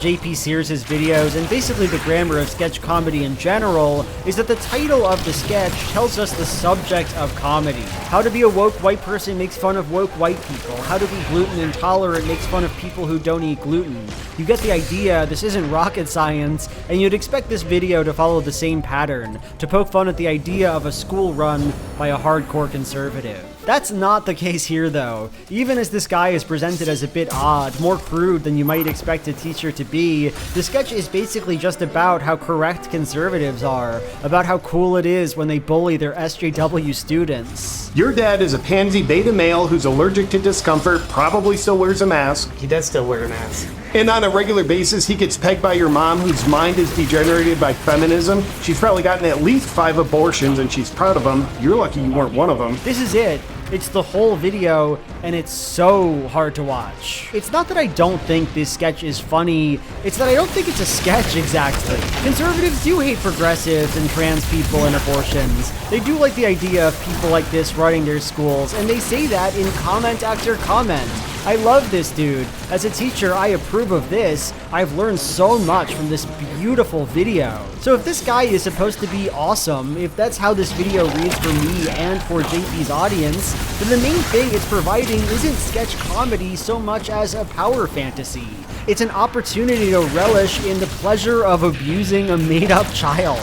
JP Sears' videos, and basically the grammar of sketch comedy in general, is that the title of the sketch tells us the subject of comedy. How to be a woke white person makes fun of woke white people. How to be gluten intolerant makes fun of people who don't eat gluten. You get the idea, this isn't rocket science, and you'd expect this video to follow the same pattern, to poke fun at the idea of a school run by a hardcore conservative. That's not the case here though. Even as this guy is presented as a bit odd, more crude than you might expect a teacher to be, the sketch is basically just about how correct conservatives are, about how cool it is when they bully their SJW students. Your dad is a pansy beta male who's allergic to discomfort, probably still wears a mask. He does still wear a mask. And on a regular basis, he gets pegged by your mom whose mind is degenerated by feminism. She's probably gotten at least 5 abortions and she's proud of them. You're lucky you weren't one of them. This is it. It's the whole video, and it's so hard to watch. It's not that I don't think this sketch is funny, it's that I don't think it's a sketch exactly. Conservatives do hate progressives and trans people and abortions. They do like the idea of people like this running their schools, and they say that in comment after comment. I love this dude. As a teacher, I approve of this. I've learned so much from this beautiful video. So if this guy is supposed to be awesome, if that's how this video reads for me and for JP's audience, then the main thing it's providing isn't sketch comedy so much as a power fantasy. It's an opportunity to relish in the pleasure of abusing a made-up child.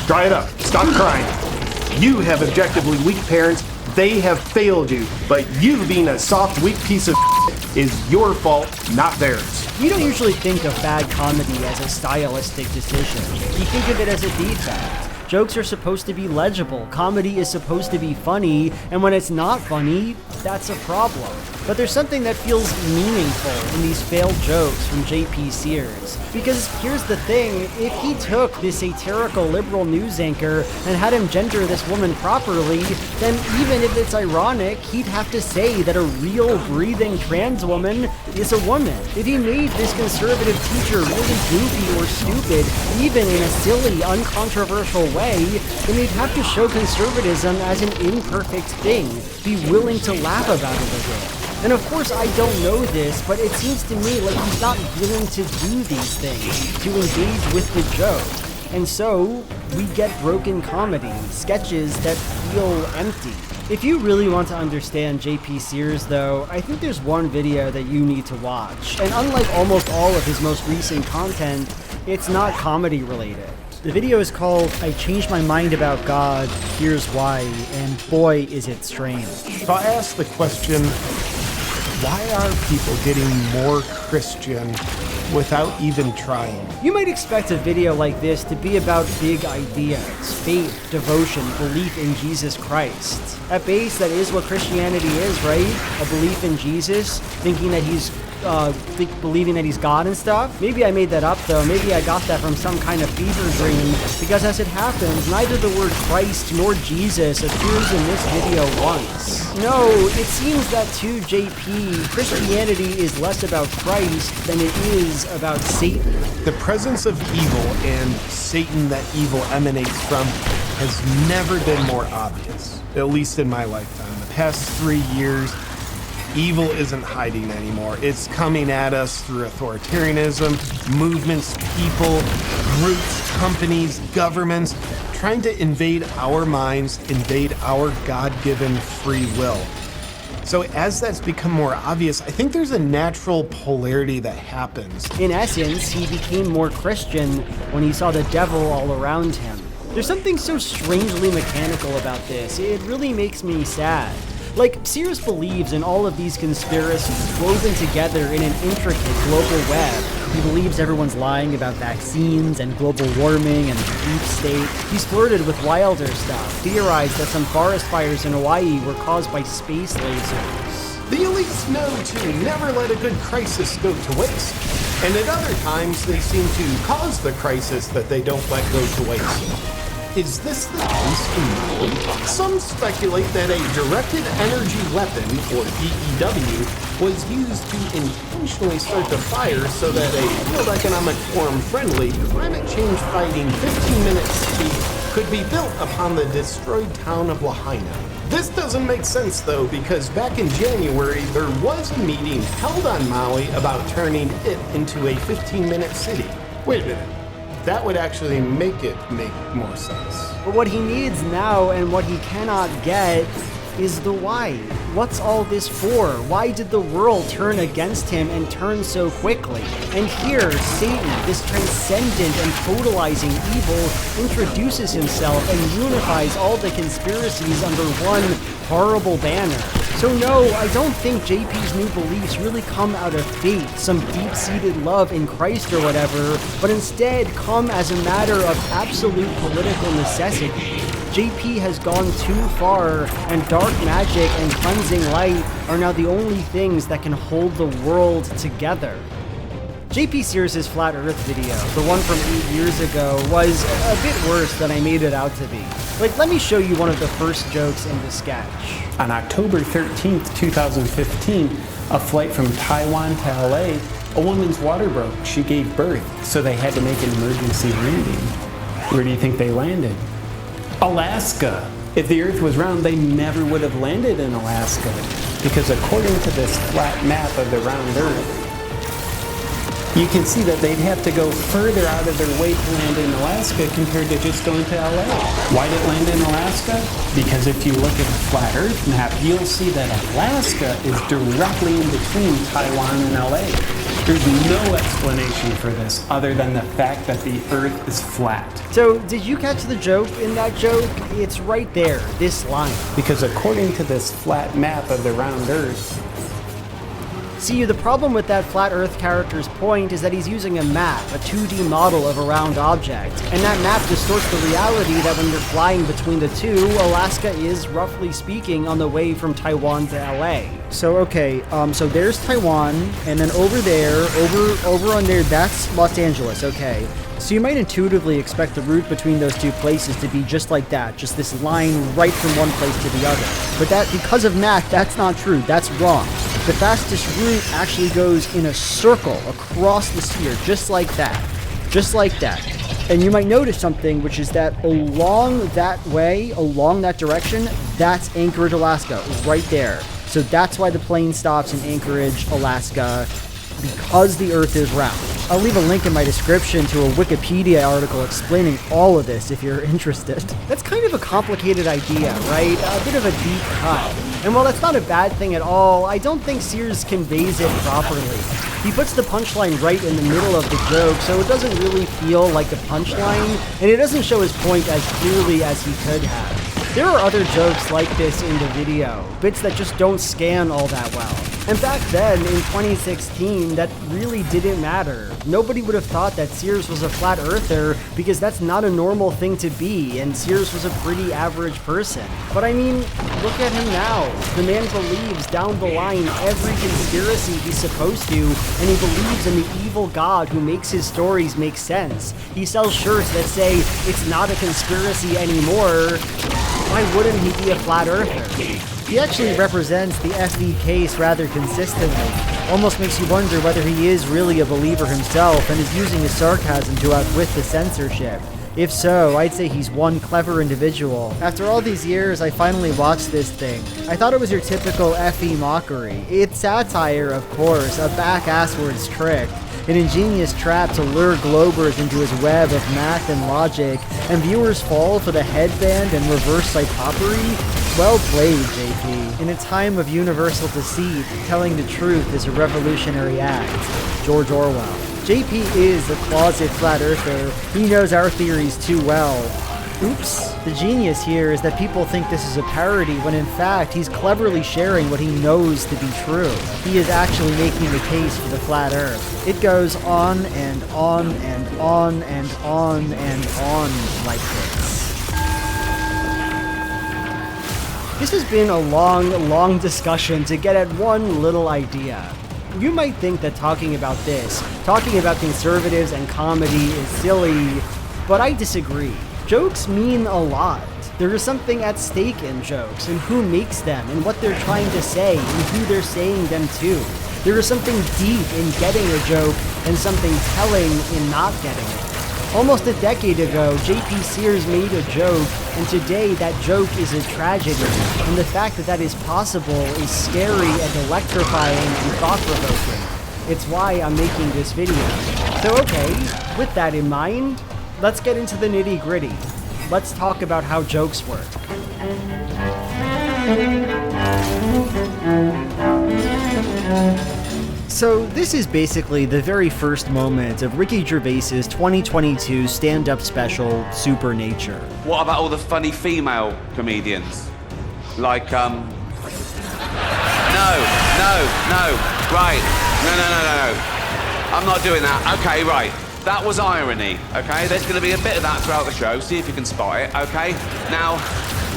Dry it up. Stop crying. You have objectively weak parents. They have failed you, but you being a soft, weak piece of is your fault, not theirs. We don't usually think of bad comedy as a stylistic decision. We think of it as a defect. Jokes are supposed to be legible, comedy is supposed to be funny, and when it's not funny, that's a problem. But there's something that feels meaningful in these failed jokes from JP Sears. Because here's the thing, if he took this satirical liberal news anchor and had him gender this woman properly, then even if it's ironic, he'd have to say that a real breathing trans woman is a woman. If he made this conservative teacher really goofy or stupid, even in a silly, uncontroversial way, then he'd have to show conservatism as an imperfect thing, be willing to laugh about it a bit. And of course I don't know this, but it seems to me like he's not willing to do these things, to engage with the joke. And so, we get broken comedy, sketches that feel empty. If you really want to understand JP Sears though, I think there's one video that you need to watch. And unlike almost all of his most recent content, it's not comedy related. The video is called I Changed My Mind About God, Here's Why, and boy is it strange. So I asked the question, why are people getting more Christian without even trying? You might expect a video like this to be about big ideas, faith, devotion, belief in Jesus Christ. At base, that is what Christianity is, right? A belief in Jesus, thinking that he's believing that he's God and stuff. Maybe I made that up though. Maybe I got that from some kind of fever dream, because as it happens, neither the word Christ nor Jesus appears in this video once. No, it seems that to JP, Christianity is less about Christ than it is about Satan. The presence of evil and Satan that evil emanates from has never been more obvious, at least in my lifetime. The past 3 years, evil isn't hiding anymore. It's coming at us through authoritarianism, movements, people, groups, companies, governments, trying to invade our minds, invade our God-given free will. So as that's become more obvious, I think there's a natural polarity that happens. In essence, he became more Christian when he saw the devil all around him. There's something so strangely mechanical about this. It really makes me sad. Like, Sears believes in all of these conspiracies woven together in an intricate global web. He believes everyone's lying about vaccines and global warming and the deep state. He's flirted with wilder stuff, theorized that some forest fires in Hawaii were caused by space lasers. The elites know to never let a good crisis go to waste. And at other times, they seem to cause the crisis that they don't let go to waste. Is this the case in Mali? Some speculate that a directed energy weapon, or DEW, was used to intentionally start the fire so that a World Economic Forum-friendly, climate change-fighting 15-minute city could be built upon the destroyed town of Lahaina. This doesn't make sense though, because back in January, there was a meeting held on Maui about turning it into a 15-minute city. Wait a minute. That would actually make it make more sense. But what he needs now and what he cannot get is the why. What's all this for? Why did the world turn against him and turn so quickly? And here, Satan, this transcendent and totalizing evil, introduces himself and unifies all the conspiracies under one horrible banner. So no, I don't think JP's new beliefs really come out of faith, some deep-seated love in Christ or whatever, but instead come as a matter of absolute political necessity. JP has gone too far, and dark magic and cleansing light are now the only things that can hold the world together. JP Sears' Flat Earth video, the one from 8 years ago, was a bit worse than I made it out to be. Like, let me show you one of the first jokes in the sketch. On October 13th, 2015, a flight from Taiwan to LA, a woman's water broke. She gave birth, so they had to make an emergency landing. Where do you think they landed? Alaska. If the Earth was round, they never would have landed in Alaska, because according to this flat map of the round Earth, you can see that they'd have to go further out of their way to land in Alaska compared to just going to LA. Why did it land in Alaska? Because if you look at the flat Earth map, you'll see that Alaska is directly in between Taiwan and LA. There's no explanation for this other than the fact that the Earth is flat. So, did you catch the joke in that joke? It's right there, this line. Because according to this flat map of the round Earth, see, the problem with that flat Earth character's point is that he's using a map, a 2D model of a round object, and that map distorts the reality that when you're flying between the two, Alaska is, roughly speaking, on the way from Taiwan to LA. So, okay, so there's Taiwan, and then over there, over on there, that's Los Angeles, okay. So you might intuitively expect the route between those two places to be just like that, just this line right from one place to the other. But that, because of Mac, that's not true, that's wrong. The fastest route actually goes in a circle across the sphere, just like that. Just like that. And you might notice something, which is that along that way, along that direction, that's Anchorage, Alaska, right there. So that's why the plane stops in Anchorage, Alaska, because the Earth is round. I'll leave a link in my description to a Wikipedia article explaining all of this if you're interested. That's kind of a complicated idea, right? A bit of a deep cut. And while that's not a bad thing at all, I don't think Sears conveys it properly. He puts the punchline right in the middle of the joke, so it doesn't really feel like a punchline, and it doesn't show his point as clearly as he could have. There are other jokes like this in the video, bits that just don't scan all that well. And back then, in 2016, that really didn't matter. Nobody would have thought that Sears was a flat earther because that's not a normal thing to be, and Sears was a pretty average person. But I mean, look at him now. The man believes down the line every conspiracy he's supposed to, and he believes in the evil God who makes his stories make sense. He sells shirts that say, "It's not a conspiracy anymore." Why wouldn't he be a flat earther? He actually represents the FE case rather consistently. Almost makes you wonder whether he is really a believer himself and is using his sarcasm to outwit the censorship. If so, I'd say he's one clever individual. After all these years, I finally watched this thing. I thought it was your typical FE mockery. It's satire, of course, a back-asswards trick. An ingenious trap to lure Globers into his web of math and logic, and viewers fall for the headband and reverse psychopery? Well played, JP. In a time of universal deceit, telling the truth is a revolutionary act. George Orwell. JP is a closet flat earther. He knows our theories too well. Oops. The genius here is that people think this is a parody when in fact he's cleverly sharing what he knows to be true. He is actually making the case for the flat earth. It goes on and on and on and on and on like this. This has been a long discussion to get at one little idea. You might think that talking about conservatives and comedy is silly, but I disagree. Jokes mean a lot. There is something at stake in jokes, and who makes them, and what they're trying to say, and who they're saying them to. There is something deep in getting a joke, and something telling in not getting it. Almost a decade ago, JP Sears made a joke, and today that joke is a tragedy. And the fact that that is possible is scary and electrifying and thought-provoking. It's why I'm making this video. So okay, with that in mind, let's get into the nitty-gritty. Let's talk about how jokes work. So this is basically the very first moment of Ricky Gervais's 2022 stand-up special, Supernature. What about all the funny female comedians? Like, No. Right. No. I'm not doing that. Okay, right. That was irony, okay? There's going to be a bit of that throughout the show. See if you can spot it, okay? Now,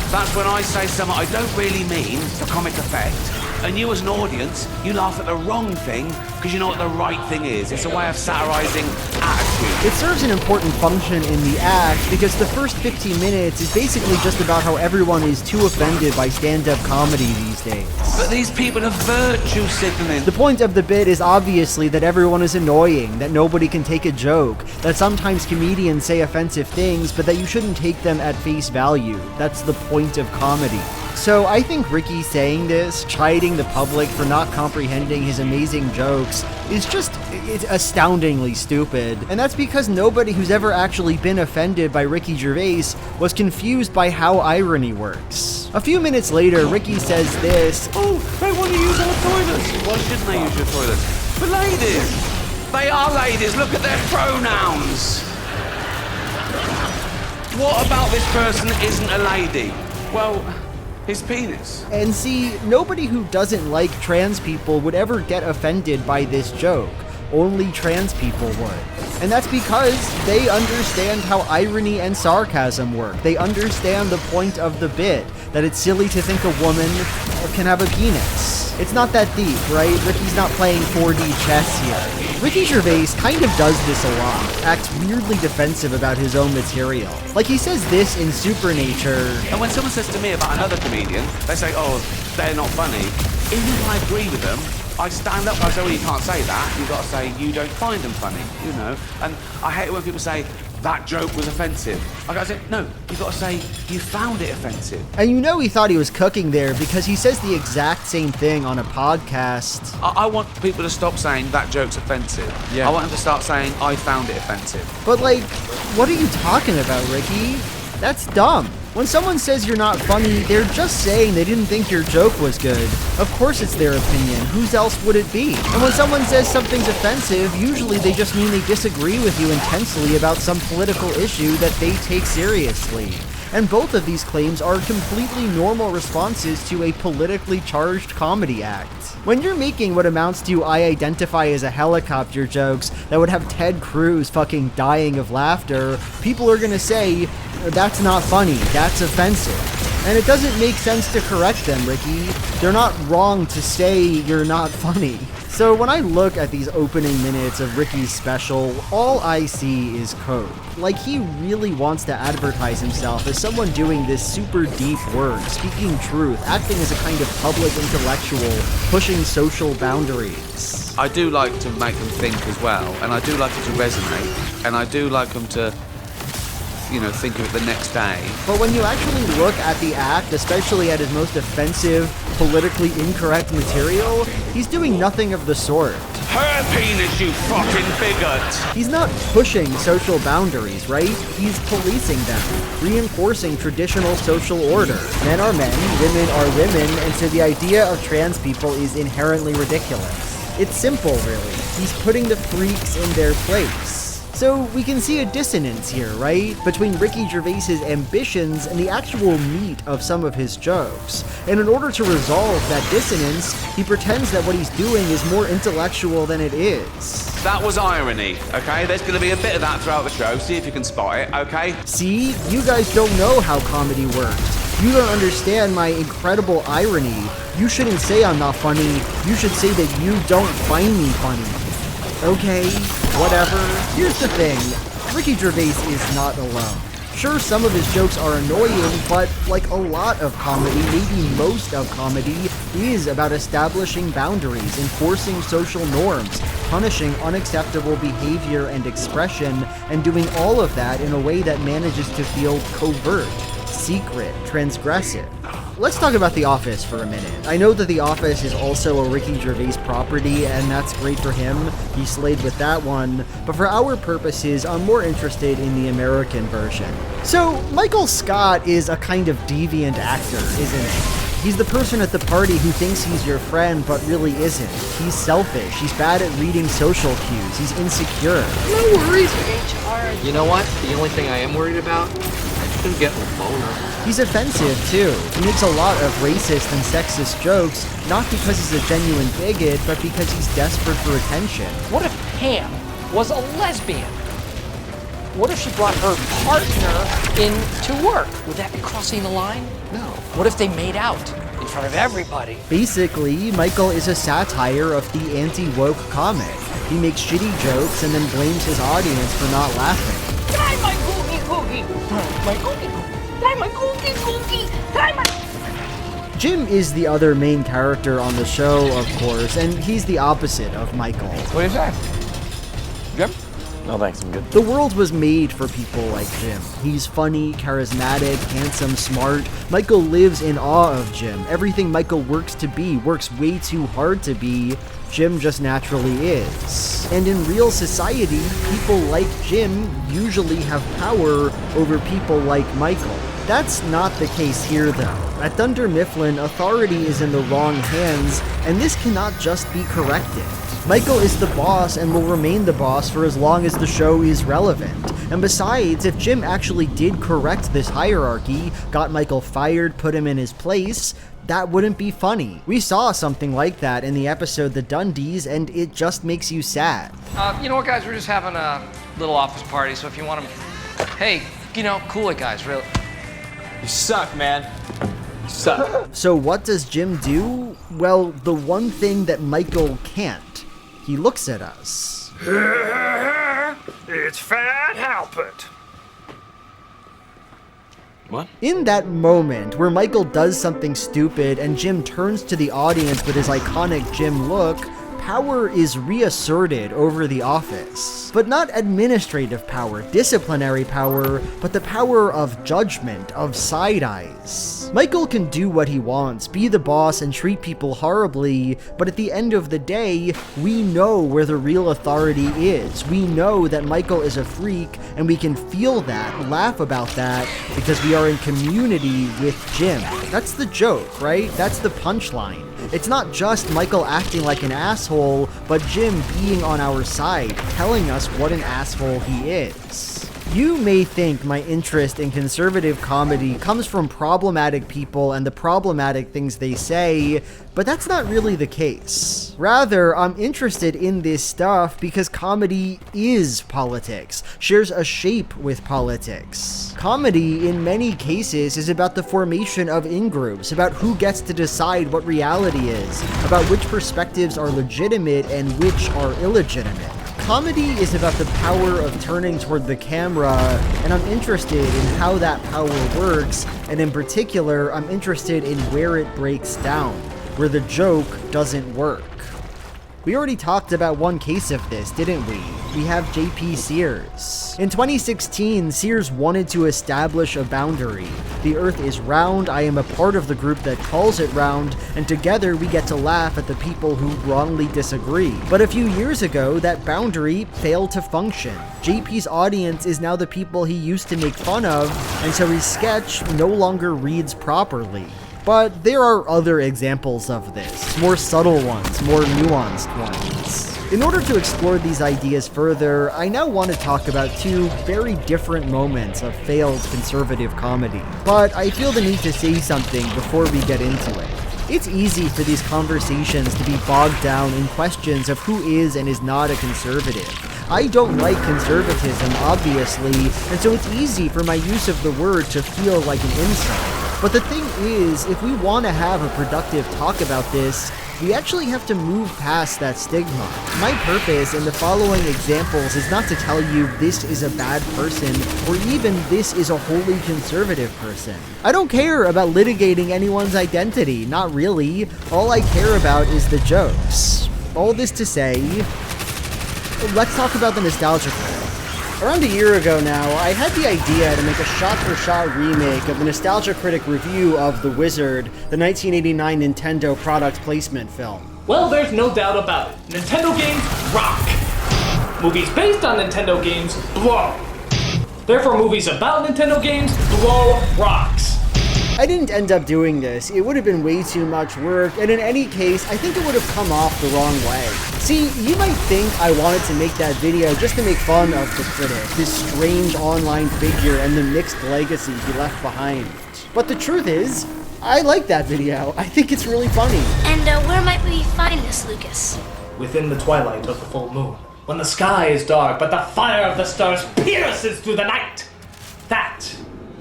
that's when I say something I don't really mean for comic effect. And you as an audience, you laugh at the wrong thing because you know what the right thing is. It's a way of satirizing attitude. It serves an important function in the act because the first 15 minutes is basically just about how everyone is too offended by stand-up comedy these days. But these people are virtue signaling. The point of the bit is obviously that everyone is annoying, that nobody can take a joke, that sometimes comedians say offensive things, but that you shouldn't take them at face value. That's the point of comedy. So I think Ricky saying this, chiding the public for not comprehending his amazing jokes, it's astoundingly stupid. And that's because nobody who's ever actually been offended by Ricky Gervais was confused by how irony works. A few minutes later, Ricky says this, Oh, they want to use our toilets. Why shouldn't they use your toilets? But ladies, they are ladies. Look at their pronouns. What about this person isn't a lady? Well, his penis. And see, nobody who doesn't like trans people would ever get offended by this joke. Only trans people would. And that's because they understand how irony and sarcasm work. They understand the point of the bit, that it's silly to think a woman can have a penis. It's not that deep, right? Ricky's not playing 4D chess here. Ricky Gervais kind of does this a lot, acts weirdly defensive about his own material. Like he says this in Supernature. And when someone says to me about another comedian, they say, oh, they're not funny. Even if I agree with them, I stand up and I say, well, you can't say that. You've got to say, you don't find them funny, you know. And I hate it when people say, that joke was offensive. I gotta say, no, you've got to say, you found it offensive. And you know he thought he was cooking there because he says the exact same thing on a podcast. I want people to stop saying that joke's offensive. Yeah. I want them to start saying, I found it offensive. But like, what are you talking about, Ricky? That's dumb. When someone says you're not funny, they're just saying they didn't think your joke was good. Of course it's their opinion. Whose else would it be? And when someone says something's offensive, usually they just mean they disagree with you intensely about some political issue that they take seriously. And both of these claims are completely normal responses to a politically charged comedy act. When you're making what amounts to I identify as a helicopter jokes that would have Ted Cruz fucking dying of laughter, people are gonna say, that's not funny, that's offensive. And it doesn't make sense to correct them, Ricky. They're not wrong to say you're not funny. So when I look at these opening minutes of Ricky's special, all I see is coke. Like he really wants to advertise himself as someone doing this super deep work, speaking truth, acting as a kind of public intellectual, pushing social boundaries. I do like to make them think as well, and I do like it to resonate, and I do like them to, you know, think of it the next day. But when you actually look at the act, especially at his most offensive, politically incorrect material, he's doing nothing of the sort. Her penis, you fucking bigot! He's not pushing social boundaries, right? He's policing them, reinforcing traditional social order. Men are men, women are women, and so the idea of trans people is inherently ridiculous. It's simple, really. He's putting the freaks in their place. So we can see a dissonance here, right? Between Ricky Gervais's ambitions and the actual meat of some of his jokes. And in order to resolve that dissonance, he pretends that what he's doing is more intellectual than it is. That was irony, okay? There's gonna be a bit of that throughout the show. See if you can spot it, okay? See? You guys don't know how comedy works. You don't understand my incredible irony. You shouldn't say I'm not funny. You should say that you don't find me funny. Okay, whatever. Here's the thing. Ricky Gervais is not alone. Sure, some of his jokes are annoying, but like a lot of comedy, maybe most of comedy, is about establishing boundaries, enforcing social norms, punishing unacceptable behavior and expression, and doing all of that in a way that manages to feel covert, secret, transgressive. Let's talk about The Office for a minute. I know that The Office is also a Ricky Gervais property, and that's great for him. He slayed with that one. But for our purposes, I'm more interested in the American version. So, Michael Scott is a kind of deviant actor, isn't he? He's the person at the party who thinks he's your friend, but really isn't. He's selfish. He's bad at reading social cues. He's insecure. No worries, HR. You know what? The only thing I am worried about? I can get a boner. He's offensive, too. He makes a lot of racist and sexist jokes, not because he's a genuine bigot, but because he's desperate for attention. What if Pam was a lesbian? What if she brought her partner into work? Would that be crossing the line? No. What if they made out in front of everybody? Basically, Michael is a satire of the anti-woke comic. He makes shitty jokes and then blames his audience for not laughing. Die my googie googie! My googie googie! Die my googie googie! Die my... Jim is the other main character on the show, of course, and he's the opposite of Michael. What do you say? Jim? No thanks, I'm good. The world was made for people like Jim. He's funny, charismatic, handsome, smart. Michael lives in awe of Jim. Everything Michael works to be, works way too hard to be, Jim just naturally is. And in real society, people like Jim usually have power over people like Michael. That's not the case here, though. At Dunder Mifflin, authority is in the wrong hands, and this cannot just be corrected. Michael is the boss and will remain the boss for as long as the show is relevant. And besides, if Jim actually did correct this hierarchy, got Michael fired, put him in his place, that wouldn't be funny. We saw something like that in the episode The Dundies, and it just makes you sad. You know what, guys? We're just having a little office party, so if you want to... Hey, cool it, guys, really. You suck, man. You suck. So what does Jim do? Well, the one thing that Michael can't. He looks at us. It's Fat Halpert. What? In that moment where Michael does something stupid and Jim turns to the audience with his iconic Jim look, power is reasserted over the office. But not administrative power, disciplinary power, but the power of judgment, of side eyes. Michael can do what he wants, be the boss and treat people horribly, but at the end of the day, we know where the real authority is. We know that Michael is a freak, and we can feel that, laugh about that, because we are in community with Jim. That's the joke, right? That's the punchline. It's not just Michael acting like an asshole, but Jim being on our side, telling us what an asshole he is. You may think my interest in conservative comedy comes from problematic people and the problematic things they say, but that's not really the case. Rather, I'm interested in this stuff because comedy is politics, shares a shape with politics. Comedy, in many cases, is about the formation of in-groups, about who gets to decide what reality is, about which perspectives are legitimate and which are illegitimate. Comedy is about the power of turning toward the camera, and I'm interested in how that power works, and in particular, I'm interested in where it breaks down, where the joke doesn't work. We already talked about one case of this, didn't we? We have JP Sears. In 2016, Sears wanted to establish a boundary. The Earth is round, I am a part of the group that calls it round, and together we get to laugh at the people who wrongly disagree. But a few years ago, that boundary failed to function. JP's audience is now the people he used to make fun of, and so his sketch no longer reads properly. But there are other examples of this, more subtle ones, more nuanced ones. In order to explore these ideas further, I now want to talk about two very different moments of failed conservative comedy. But I feel the need to say something before we get into it. It's easy for these conversations to be bogged down in questions of who is and is not a conservative. I don't like conservatism, obviously, and so it's easy for my use of the word to feel like an insult. But the thing is, if we want to have a productive talk about this, We actually have to move past that stigma. My purpose in the following examples is not to tell you this is a bad person, or even this is a wholly conservative person. I don't care about litigating anyone's identity, not really. All I care about is the jokes. All this to say, let's talk about the nostalgia critic. Around a year ago now, I had the idea to make a shot-for-shot remake of the Nostalgia Critic review of The Wizard, the 1989 Nintendo product placement film. Well, there's no doubt about it. Nintendo games rock. Movies based on Nintendo games blow. Therefore, movies about Nintendo games blow rocks. I didn't end up doing this. It would have been way too much work, and in any case, I think it would have come off the wrong way. See, you might think I wanted to make that video just to make fun of the critic, this strange online figure, and the mixed legacy he left behind. But the truth is, I like that video. I think it's really funny. And where might we find this, Lucas? Within the twilight of the full moon, when the sky is dark, but the fire of the stars pierces through the night, that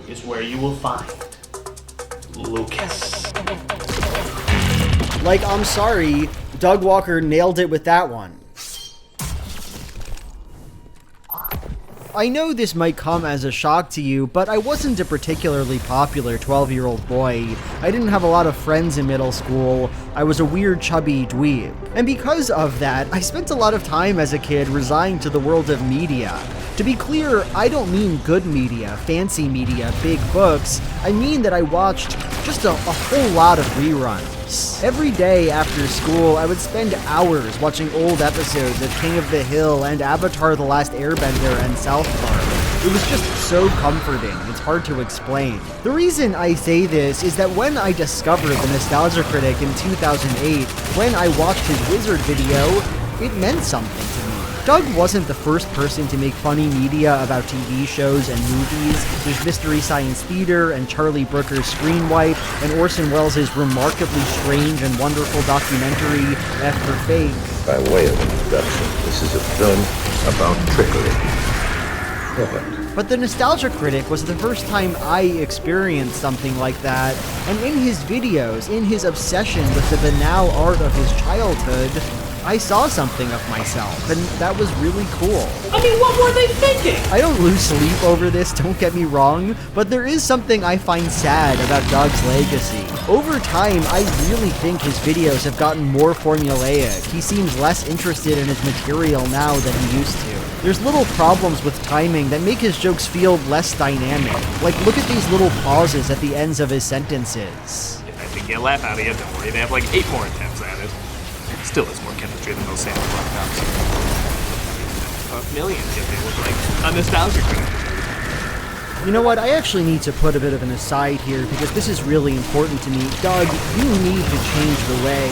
is where you will find Lucas. Like, I'm sorry, Doug Walker nailed it with that one. I know this might come as a shock to you, but I wasn't a particularly popular 12-year-old boy. I didn't have a lot of friends in middle school. I was a weird, chubby dweeb. And because of that, I spent a lot of time as a kid resigned to the world of media. To be clear, I don't mean good media, fancy media, big books. I mean that I watched just a whole lot of reruns. Every day after school, I would spend hours watching old episodes of King of the Hill and Avatar: The Last Airbender and South Park. It was just so comforting, it's hard to explain. The reason I say this is that when I discovered the Nostalgia Critic in 2008, when I watched his Wizard video, it meant something to me. Doug wasn't the first person to make funny media about TV shows and movies. There's Mystery Science Theater and Charlie Brooker's Screen Wipe and Orson Welles' remarkably strange and wonderful documentary, F for Fake. By way of introduction, this is a film about trickery. What? But the Nostalgia Critic was the first time I experienced something like that, and in his videos, in his obsession with the banal art of his childhood, I saw something of myself, and that was really cool. I mean, what were they thinking? I don't lose sleep over this, don't get me wrong, but there is something I find sad about Doug's legacy. Over time, I really think his videos have gotten more formulaic. He seems less interested in his material now than he used to. There's little problems with timing that make his jokes feel less dynamic. Like, look at these little pauses at the ends of his sentences. If I think get a laugh out of you, don't worry, they have like 8 more attempts at it. Still has more chemistry than those Santa Claus cops. Millions if they look like a Nostalgia Critic. You know what, I actually need to put a bit of an aside here because this is really important to me. Doug, you need to change the way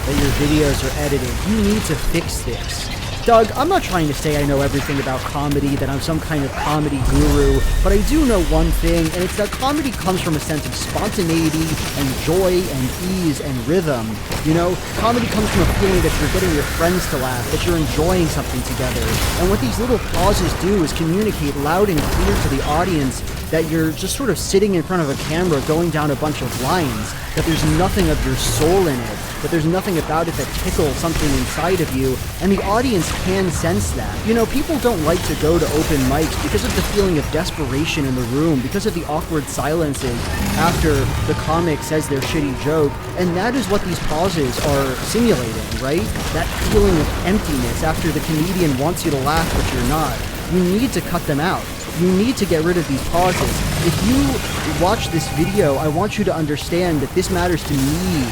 that your videos are edited. You need to fix this. Doug, I'm not trying to say I know everything about comedy, that I'm some kind of comedy guru, but I do know one thing, and it's that comedy comes from a sense of spontaneity and joy and ease and rhythm. You know, comedy comes from a feeling that you're getting your friends to laugh, that you're enjoying something together. And what these little pauses do is communicate loud and clear to the audience that you're just sort of sitting in front of a camera going down a bunch of lines, that there's nothing of your soul in it, that there's nothing about it that tickles something inside of you, and the audience can sense that. You know, people don't like to go to open mics because of the feeling of desperation in the room, because of the awkward silences after the comic says their shitty joke, and that is what these pauses are simulating, right? That feeling of emptiness after the comedian wants you to laugh but you're not. You need to cut them out. You need to get rid of these pauses. If you watch this video, I want you to understand that this matters to me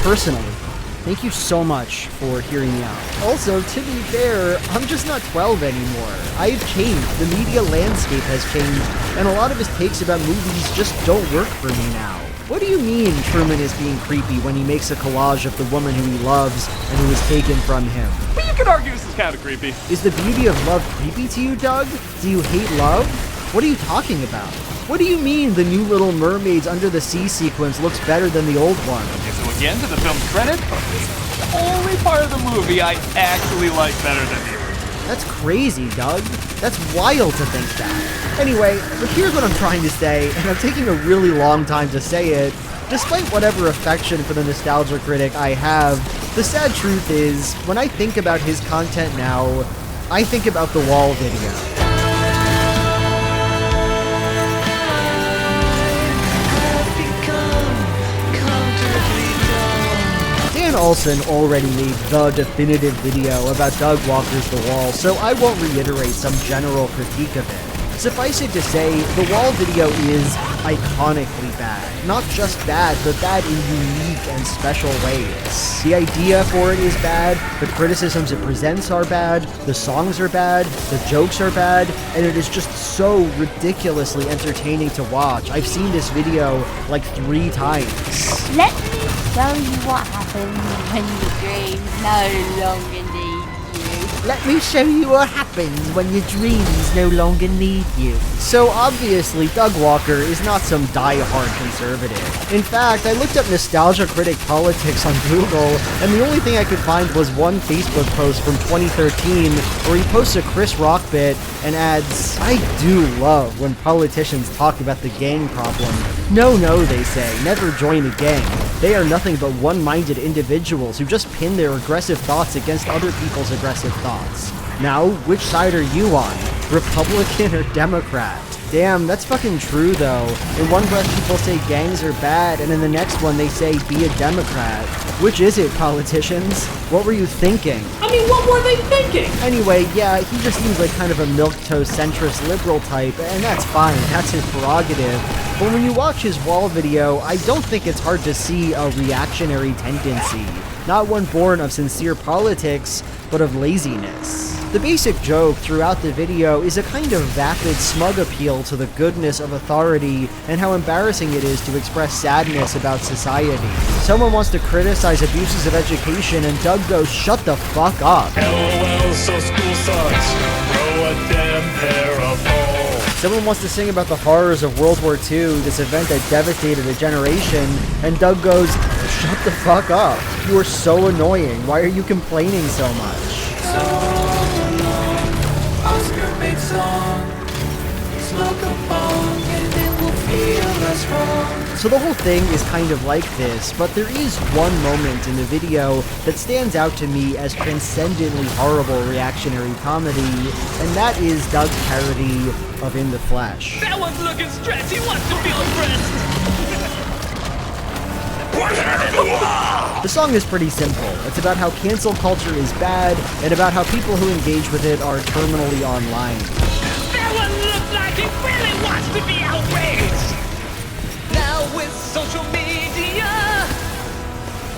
personally. Thank you so much for hearing me out. Also, to be fair, I'm just not 12 anymore. I've changed. The media landscape has changed, and a lot of his takes about movies just don't work for me now. What do you mean Truman is being creepy when he makes a collage of the woman who he loves and who was taken from him? But you could argue this is kind of creepy. Is the beauty of love creepy to you, Doug? Do you hate love? What are you talking about? What do you mean the new Little Mermaids Under the Sea sequence looks better than the old one? Okay, so again, to the film's credit, the only part of the movie I actually like better than the original. That's crazy, Doug. That's wild to think that. Anyway, but here's what I'm trying to say, and I'm taking a really long time to say it, Despite whatever affection for the nostalgia critic I have, the sad truth is, when I think about his content now, I think about the Wall video. Dan Olson already made the definitive video about Doug Walker's The Wall, so I won't reiterate some general critique of it. Suffice it to say, the Wall video is iconically bad. Not just bad, but bad in unique and special ways. The idea for it is bad, the criticisms it presents are bad, the songs are bad, the jokes are bad, and it is just so ridiculously entertaining to watch. I've seen this video like 3 times. Let me show you what happens when your dreams no longer need you. Let me show you what happens when your dreams no longer need you. So obviously, Doug Walker is not some die-hard conservative. In fact, I looked up nostalgia critic politics on Google, and the only thing I could find was one Facebook post from 2013 where he posts a Chris Rock bit and adds, "I do love when politicians talk about the gang problem. No, they say, never join a gang. They are nothing but one-minded individuals who just pin their aggressive thoughts against other people's aggressive thoughts. Now, which side are you on? Republican or Democrat?" Damn, that's fucking true though. In one breath people say gangs are bad, and in the next one they say be a Democrat. Which is it, politicians? What were you thinking? I mean, what were they thinking? Anyway, yeah, he just seems like kind of a milquetoast centrist liberal type, and that's fine, that's his prerogative. But when you watch his Wall video, I don't think it's hard to see a reactionary tendency. Not one born of sincere politics, but of laziness. The basic joke throughout the video is a kind of vapid, smug appeal to the goodness of authority and how embarrassing it is to express sadness about society. Someone wants to criticize abuses of education and Doug goes, "Shut the fuck up." LOL, so school sucks. Throw a damn pair of balls. Someone wants to sing about the horrors of World War II, this event that devastated a generation, and Doug goes, "Shut the fuck up. You are so annoying. Why are you complaining so much?" So the whole thing is kind of like this, but there is one moment in the video that stands out to me as transcendently horrible reactionary comedy, and that is Doug's parody of In the Flesh. That one's looking stressed. He wants to feel impressed. The song is pretty simple. It's about how cancel culture is bad, and about how people who engage with it are terminally online. That one looks like he really wants to be outraged. Now with social media,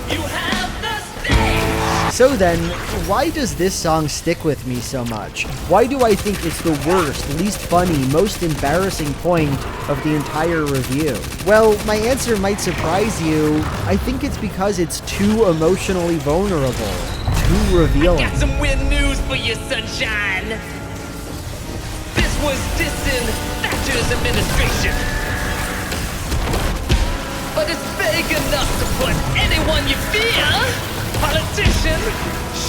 you have the stage. So then, why does this song stick with me so much? Why do I think it's the worst, least funny, most embarrassing point of the entire review? Well, my answer might surprise you. I think it's because it's too emotionally vulnerable, too revealing. I got some weird news for you, sunshine. This was dissing Thatcher's administration. But it's big enough to put anyone you fear. Politician,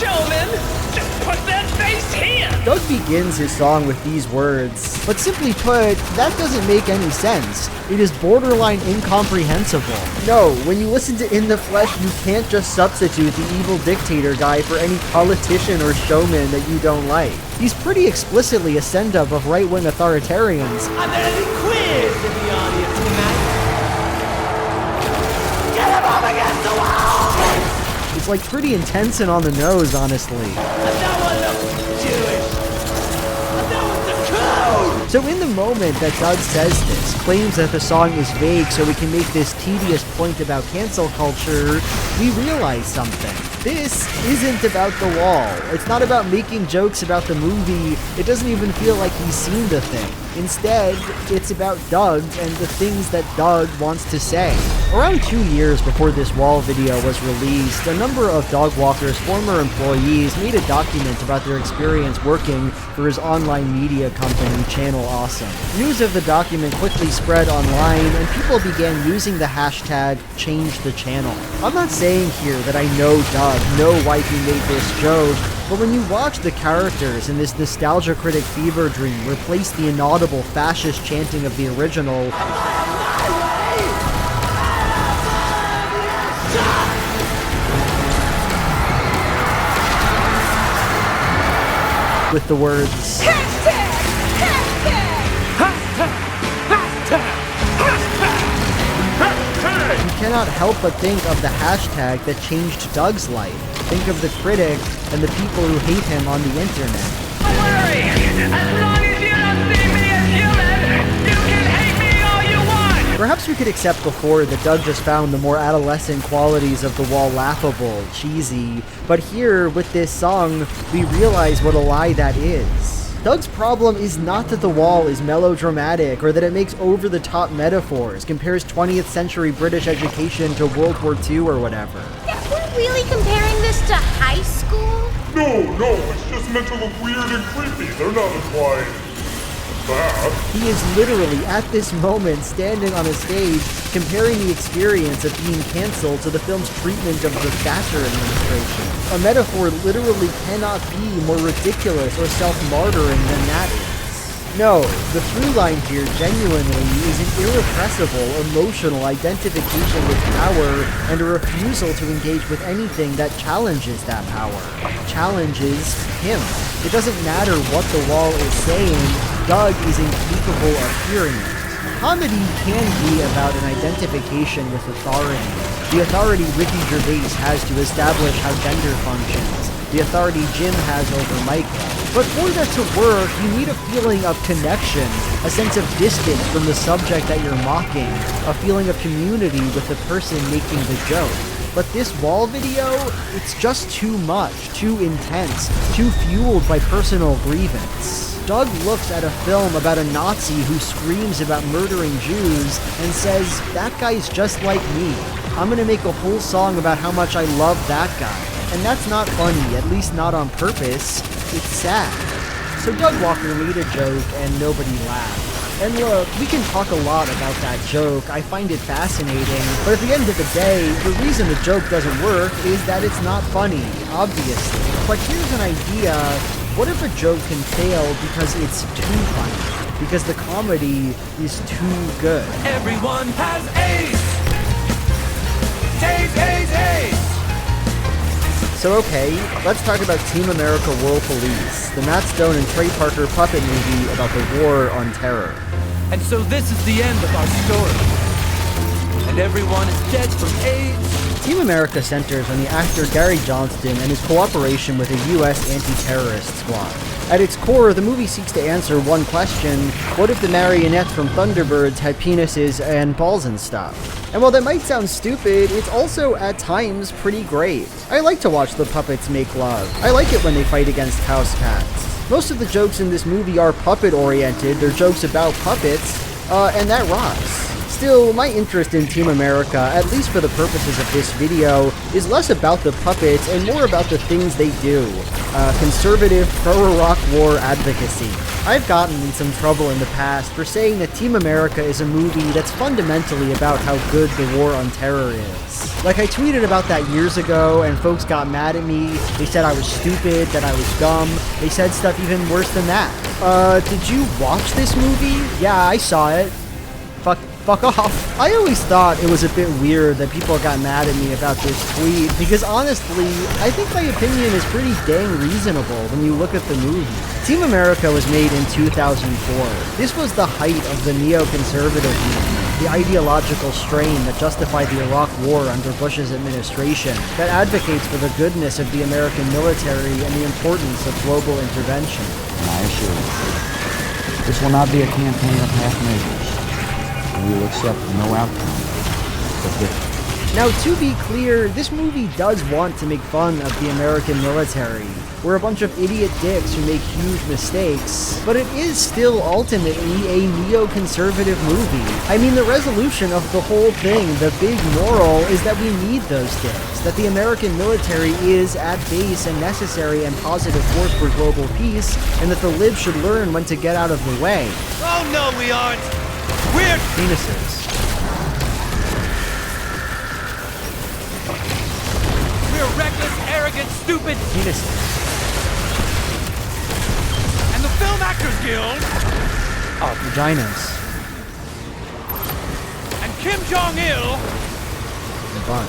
showman, just put their face here. Doug begins his song with these words, but simply put, that doesn't make any sense. It is borderline incomprehensible. No, when you listen to In the Flesh, you can't just substitute the evil dictator guy for any politician or showman that you don't like. He's pretty explicitly a send-up of right-wing authoritarians. Are there any queers in the audience tonight? Get him up against the wall! It's like pretty intense and on the nose, honestly. That one looks Jewish. That one's a code! So in the moment that Doug says this, claims that the song is vague so we can make this tedious point about cancel culture, we realize something. This isn't about The Wall. It's not about making jokes about the movie. It doesn't even feel like he's seen the thing. Instead, it's about Doug and the things that Doug wants to say. Around 2 years before this Wall video was released, a number of Doug Walker's former employees made a document about their experience working for his online media company, Channel Awesome. News of the document quickly spread online, and people began using the hashtag #ChangeTheChannel. I'm not saying here that I know Doug, know why he made this joke, but when you watch the characters in this nostalgia critic fever dream replace the inaudible fascist chanting of the original, with the words, You cannot help but think of the hashtag that changed Doug's life. Think of the critic and the people who hate him on the internet. Don't worry! As long as you don't see me as human, you can hate me all you want! Perhaps we could accept before that Doug just found the more adolescent qualities of The Wall laughable, cheesy, but here, with this song, we realize what a lie that is. Doug's problem is not that The Wall is melodramatic or that it makes over-the-top metaphors, compares 20th century British education to World War II or whatever. We're really comparing this to high school? No, it's just meant to look weird and creepy. They're not implying that. He is literally, at this moment, standing on a stage, comparing the experience of being cancelled to the film's treatment of the Thatcher administration. A metaphor literally cannot be more ridiculous or self-martyring than that is. No, the through line here genuinely is an irrepressible, emotional identification with power and a refusal to engage with anything that challenges that power. Challenges him. It doesn't matter what the Wall is saying, Doug is incapable of hearing it. Comedy can be about an identification with authority. The authority Ricky Gervais has to establish how gender functions. The authority Jim has over Micah. But for that to work, you need a feeling of connection, a sense of distance from the subject that you're mocking, a feeling of community with the person making the joke. But this Wall video, it's just too much, too intense, too fueled by personal grievance. Doug looks at a film about a Nazi who screams about murdering Jews and says, that guy's just like me. I'm gonna make a whole song about how much I love that guy. And that's not funny, at least not on purpose. It's sad. So Doug Walker made a joke and nobody laughed. And look, we can talk a lot about that joke, I find it fascinating, but at the end of the day, the reason the joke doesn't work is that it's not funny, obviously. But here's an idea. What if a joke can fail because it's too funny? Because the comedy is too good? Everyone has Ace! Ace! So okay, let's talk about Team America World Police, the Matt Stone and Trey Parker puppet movie about the war on terror. And so this is the end of our story. And everyone is dead from AIDS. Team America centers on the actor Gary Johnston and his cooperation with a U.S. anti-terrorist squad. At its core, the movie seeks to answer one question: what if the marionettes from Thunderbirds had penises and balls and stuff? And while that might sound stupid, it's also, at times, pretty great. I like to watch the puppets make love. I like it when they fight against house cats. Most of the jokes in this movie are puppet-oriented, they're jokes about puppets, and that rocks. Still, my interest in Team America, at least for the purposes of this video, is less about the puppets and more about the things they do. Conservative, pro-Iraq war advocacy. I've gotten in some trouble in the past for saying that Team America is a movie that's fundamentally about how good the war on terror is. Like, I tweeted about that years ago, and folks got mad at me. They said I was stupid, that I was dumb. They said stuff even worse than that. Did you watch this movie? Yeah, I saw it. Fuck off. I always thought it was a bit weird that people got mad at me about this tweet, because honestly, I think my opinion is pretty dang reasonable when you look at the movie. Team America was made in 2004. This was the height of the neoconservative movement, the ideological strain that justified the Iraq War under Bush's administration, that advocates for the goodness of the American military and the importance of global intervention. I assure you, this will not be a campaign of half measures. We will accept no outcome but victory. Now, to be clear, this movie does want to make fun of the American military. We're a bunch of idiot dicks who make huge mistakes, but it is still ultimately a neoconservative movie. I mean, the resolution of the whole thing, the big moral, is that we need those dicks, that the American military is, at base, a necessary and positive force for global peace, and that the libs should learn when to get out of the way. Oh no, we aren't! We're penises. We're reckless, arrogant, stupid penises. And the Film Actors Guild. Oh, vaginas. And Kim Jong-il. The butt.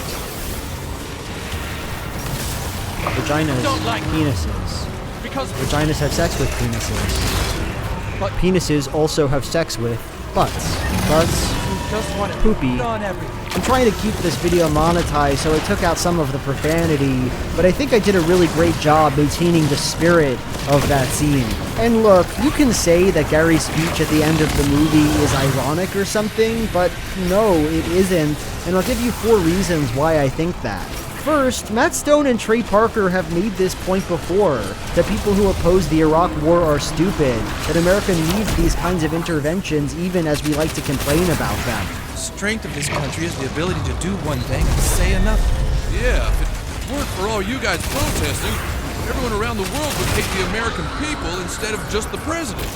Vaginas. Don't like penises. because Vaginas have sex with penises. But penises also have sex with butts. Butts, just want poopy. done everything. I'm trying to keep this video monetized, so I took out some of the profanity, but I think I did a really great job maintaining the spirit of that scene. And look, you can say that Gary's speech at the end of the movie is ironic or something, but no, it isn't, and I'll give you 4 reasons why I think that. First, Matt Stone and Trey Parker have made this point before, that people who oppose the Iraq War are stupid, that America needs these kinds of interventions even as we like to complain about them. The strength of this country is the ability to do one thing and say another. Yeah, if it weren't for all you guys protesting, everyone around the world would hate the American people instead of just the president.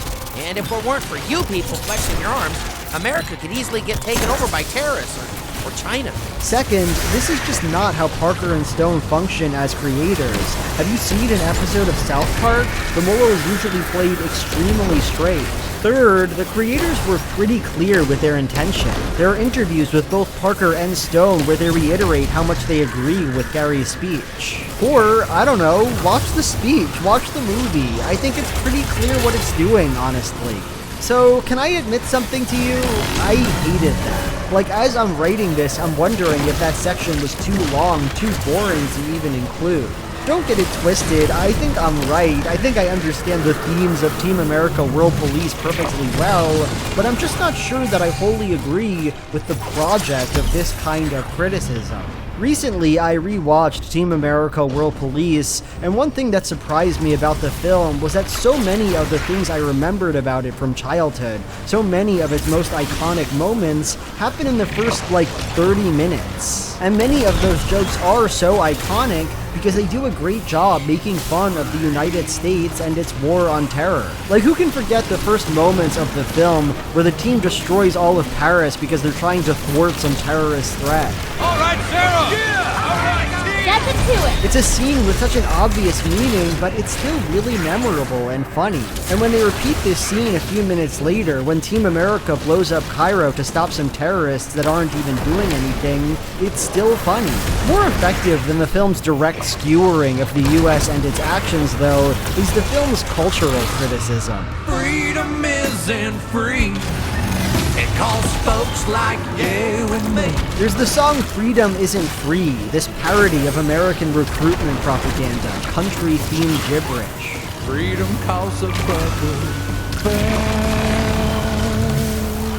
And if it weren't for you people flexing your arms, America could easily get taken over by terrorists or China. Second, this is just not how Parker and Stone function as creators. Have you seen an episode of South Park? The moral is usually played extremely straight. Third, the creators were pretty clear with their intention. There are interviews with both Parker and Stone where they reiterate how much they agree with Gary's speech. Or, I don't know, watch the speech, watch the movie. I think it's pretty clear what it's doing, honestly. So, can I admit something to you? I hated that. Like, as I'm writing this, I'm wondering if that section was too long, too boring to even include. Don't get it twisted, I think I'm right. I think I understand the themes of Team America World Police perfectly well, but I'm just not sure that I wholly agree with the project of this kind of criticism. Recently, I rewatched Team America World Police, and one thing that surprised me about the film was that so many of the things I remembered about it from childhood, so many of its most iconic moments, happen in the first, 30 minutes. And many of those jokes are so iconic because they do a great job making fun of the United States and its war on terror. Like, who can forget the first moments of the film where the team destroys all of Paris because they're trying to thwart some terrorist threat? All right, Sarah! Yeah! All right, Step into it! It's a scene with such an obvious meaning, but it's still really memorable and funny. And when they repeat this scene a few minutes later, when Team America blows up Cairo to stop some terrorists that aren't even doing anything, it's still funny. More effective than the film's direct skewering of the US and its actions, though, is the film's cultural criticism. Freedom isn't free. It calls folks like you and me. There's the song Freedom Isn't Free, this parody of American recruitment propaganda, country-themed gibberish. Freedom costs a buck.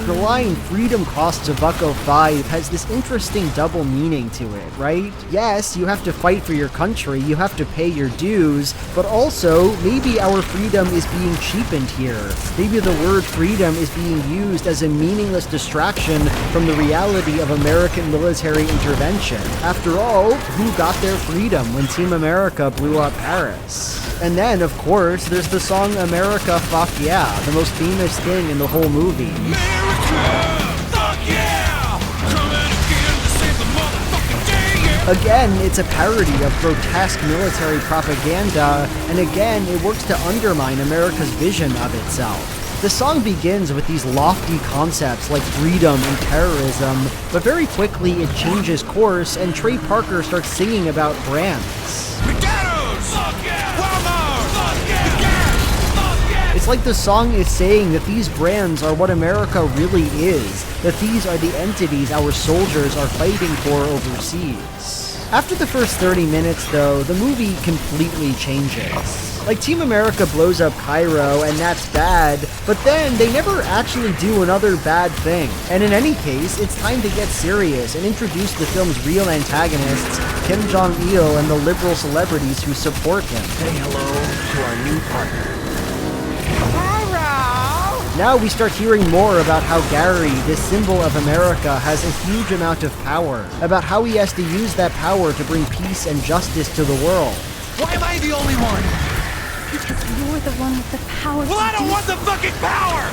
The line, freedom costs $1.05, has this interesting double meaning to it, right? Yes, you have to fight for your country, you have to pay your dues, but also, maybe our freedom is being cheapened here. Maybe the word freedom is being used as a meaningless distraction from the reality of American military intervention. After all, who got their freedom when Team America blew up Paris? And then, of course, there's the song America Fuck Yeah, the most famous thing in the whole movie. Again, it's a parody of grotesque military propaganda, and again, it works to undermine America's vision of itself. The song begins with these lofty concepts like freedom and terrorism, but very quickly it changes course and Trey Parker starts singing about brands. It's like the song is saying that these brands are what America really is, that these are the entities our soldiers are fighting for overseas. After the first 30 minutes, though, the movie completely changes. Like, Team America blows up Cairo, and that's bad, but then they never actually do another bad thing. And in any case, it's time to get serious and introduce the film's real antagonists, Kim Jong-il and the liberal celebrities who support him. Say hello to our new partner. Now we start hearing more about how Gary, this symbol of America, has a huge amount of power, about how he has to use that power to bring peace and justice to the world. Why am I the only one? Because you're the one with the power. Well, I don't want the fucking power!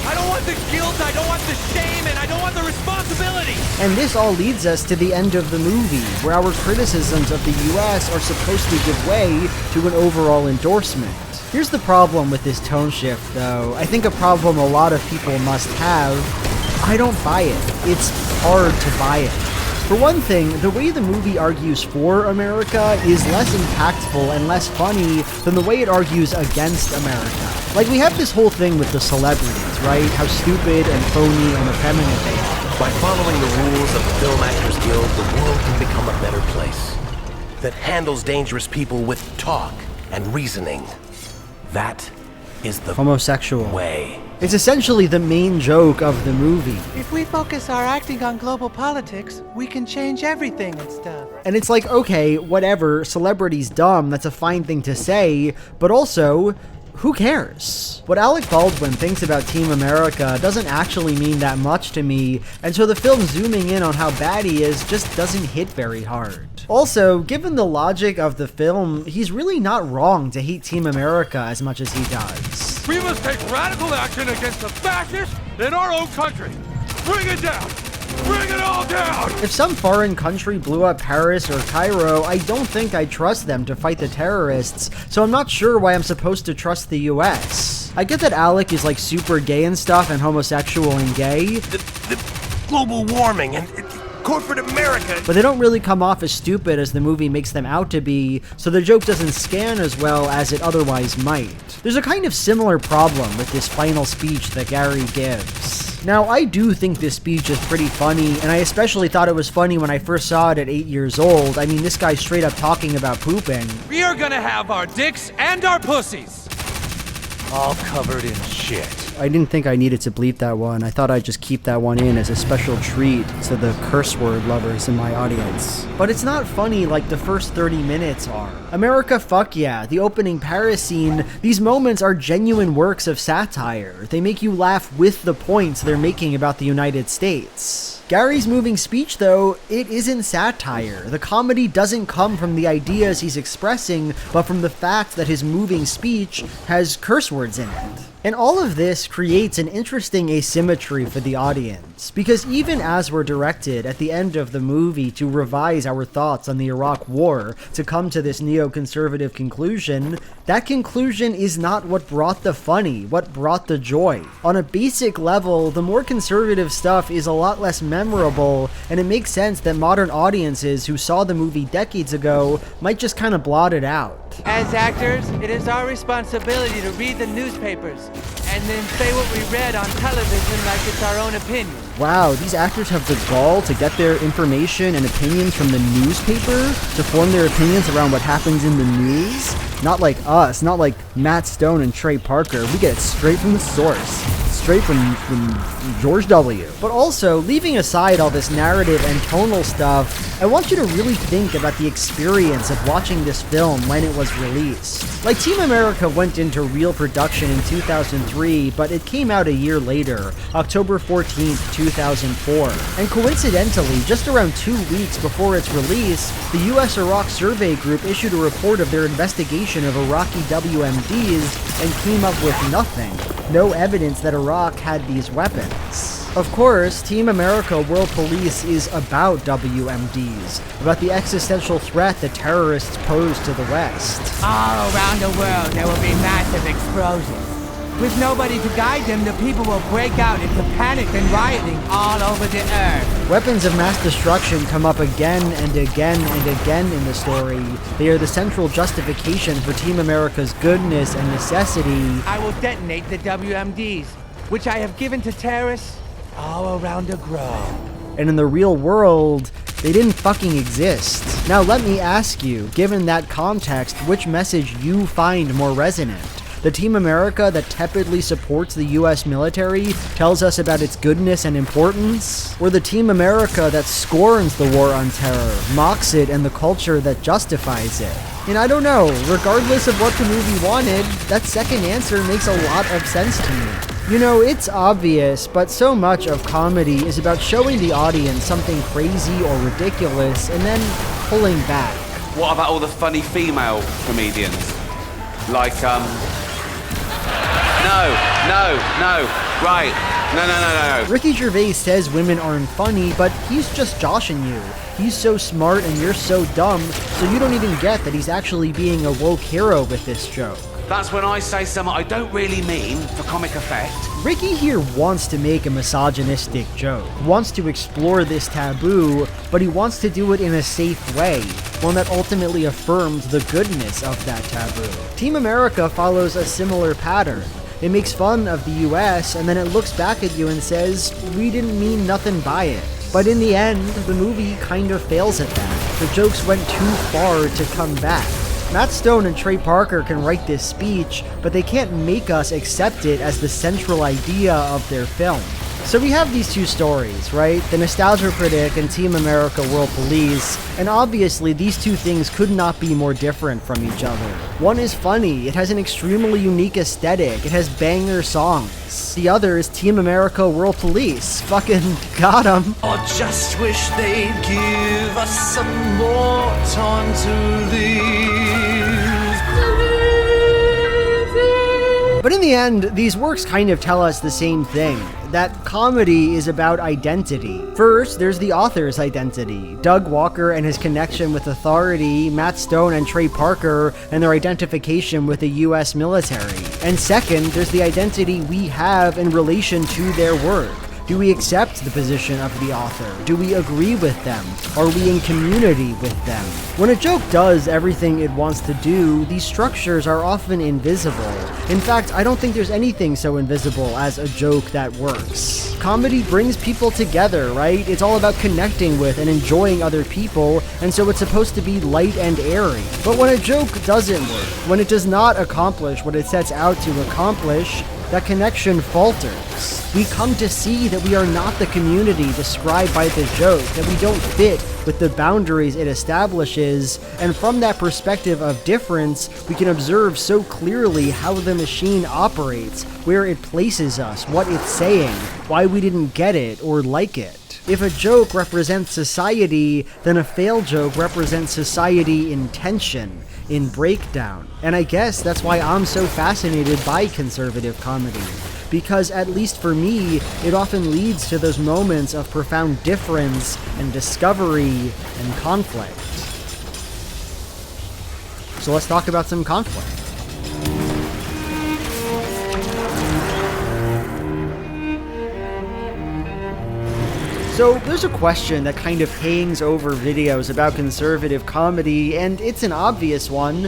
I don't want the guilt, I don't want the shame, and I don't want the responsibility! And this all leads us to the end of the movie, where our criticisms of the US are supposed to give way to an overall endorsement. Here's the problem with this tone shift, though. I think a problem a lot of people must have. I don't buy it. It's hard to buy it. For one thing, the way the movie argues for America is less impactful and less funny than the way it argues against America. Like, we have this whole thing with the celebrities, right? How stupid and phony and effeminate they are. By following the rules of the Film Actors Guild, the world can become a better place that handles dangerous people with talk and reasoning. That is the homosexual way. It's essentially the main joke of the movie. If we focus our acting on global politics, we can change everything and stuff. And it's like, okay, whatever, celebrity's dumb, that's a fine thing to say, but also, who cares? What Alec Baldwin thinks about Team America doesn't actually mean that much to me, and so the film zooming in on how bad he is just doesn't hit very hard. Also, given the logic of the film, he's really not wrong to hate Team America as much as he does. We must take radical action against the fascists in our own country. Bring it down! Bring it all down! If some foreign country blew up Paris or Cairo, I don't think I'd trust them to fight the terrorists, so I'm not sure why I'm supposed to trust the US. I get that Alec is like super gay and stuff and homosexual and gay. The global warming and corporate America. But they don't really come off as stupid as the movie makes them out to be, so the joke doesn't scan as well as it otherwise might. There's a kind of similar problem with this final speech that Gary gives. Now, I do think this speech is pretty funny, and I especially thought it was funny when I first saw it at 8 years old. I mean, this guy's straight up talking about pooping. We are gonna have our dicks and our pussies all covered in shit. I didn't think I needed to bleep that one. I thought I'd just keep that one in as a special treat to the curse word lovers in my audience. But it's not funny like the first 30 minutes are. America fuck yeah, the opening Paris scene, these moments are genuine works of satire. They make you laugh with the points they're making about the United States. Gary's moving speech, though, it isn't satire. The comedy doesn't come from the ideas he's expressing, but from the fact that his moving speech has curse words in it. And all of this creates an interesting asymmetry for the audience, because even as we're directed at the end of the movie to revise our thoughts on the Iraq War to come to this neoconservative conclusion, that conclusion is not what brought the funny, what brought the joy. On a basic level, the more conservative stuff is a lot less memorable, and it makes sense that modern audiences who saw the movie decades ago might just kind of blot it out. As actors, it is our responsibility to read the newspapers and then say what we read on television like it's our own opinion. Wow, these actors have the gall to get their information and opinions from the newspaper to form their opinions around what happens in the news? Not like us, not like Matt Stone and Trey Parker. We get it straight from the source. Straight from George W. But also, leaving aside all this narrative and tonal stuff, I want you to really think about the experience of watching this film when it was released. Like, Team America went into real production in 2003, but it came out a year later, October 14th, 2004. And coincidentally, just around 2 weeks before its release, the US Iraq Survey Group issued a report of their investigation of Iraqi WMDs and came up with nothing. No evidence that Iraq had these weapons. Of course, Team America World Police is about WMDs, about the existential threat that terrorists pose to the West. All around the world, there will be massive explosions. With nobody to guide them, the people will break out into panic and rioting all over the earth. Weapons of mass destruction come up again and again and again in the story. They are the central justification for Team America's goodness and necessity. I will detonate the WMDs, which I have given to terrorists all around the globe. And in the real world, they didn't fucking exist. Now let me ask you, given that context, which message you find more resonant? The Team America that tepidly supports the US military, tells us about its goodness and importance? Or the Team America that scorns the war on terror, mocks it and the culture that justifies it? And I don't know, regardless of what the movie wanted, that second answer makes a lot of sense to me. You know, it's obvious, but so much of comedy is about showing the audience something crazy or ridiculous and then pulling back. What about all the funny female comedians? Like, No, right. No. Ricky Gervais says women aren't funny, but he's just joshing you. He's so smart and you're so dumb, so you don't even get that he's actually being a woke hero with this joke. That's when I say something I don't really mean for comic effect. Ricky here wants to make a misogynistic joke, wants to explore this taboo, but he wants to do it in a safe way, one that ultimately affirms the goodness of that taboo. Team America follows a similar pattern. It makes fun of the US, and then it looks back at you and says, we didn't mean nothing by it. But in the end, the movie kind of fails at that. The jokes went too far to come back. Matt Stone and Trey Parker can write this speech, but they can't make us accept it as the central idea of their film. So we have these two stories, right? The Nostalgia Critic and Team America World Police, and obviously these two things could not be more different from each other. One is funny, it has an extremely unique aesthetic, it has banger songs. The other is Team America World Police. Fucking got 'em. I just wish they'd give us some more time to live. But in the end, these works kind of tell us the same thing, that comedy is about identity. First, there's the author's identity, Doug Walker and his connection with authority, Matt Stone and Trey Parker and their identification with the US military. And second, there's the identity we have in relation to their work. Do we accept the position of the author? Do we agree with them? Are we in community with them? When a joke does everything it wants to do, these structures are often invisible. In fact, I don't think there's anything so invisible as a joke that works. Comedy brings people together, right? It's all about connecting with and enjoying other people, and so it's supposed to be light and airy. But when a joke doesn't work, when it does not accomplish what it sets out to accomplish, that connection falters. We come to see that we are not the community described by the joke, that we don't fit with the boundaries it establishes, and from that perspective of difference, we can observe so clearly how the machine operates, where it places us, what it's saying, why we didn't get it or like it. If a joke represents society, then a failed joke represents society in tension, in breakdown. And I guess that's why I'm so fascinated by conservative comedy. Because at least for me, it often leads to those moments of profound difference and discovery and conflict. So let's talk about some conflict. So there's a question that kind of hangs over videos about conservative comedy, and it's an obvious one.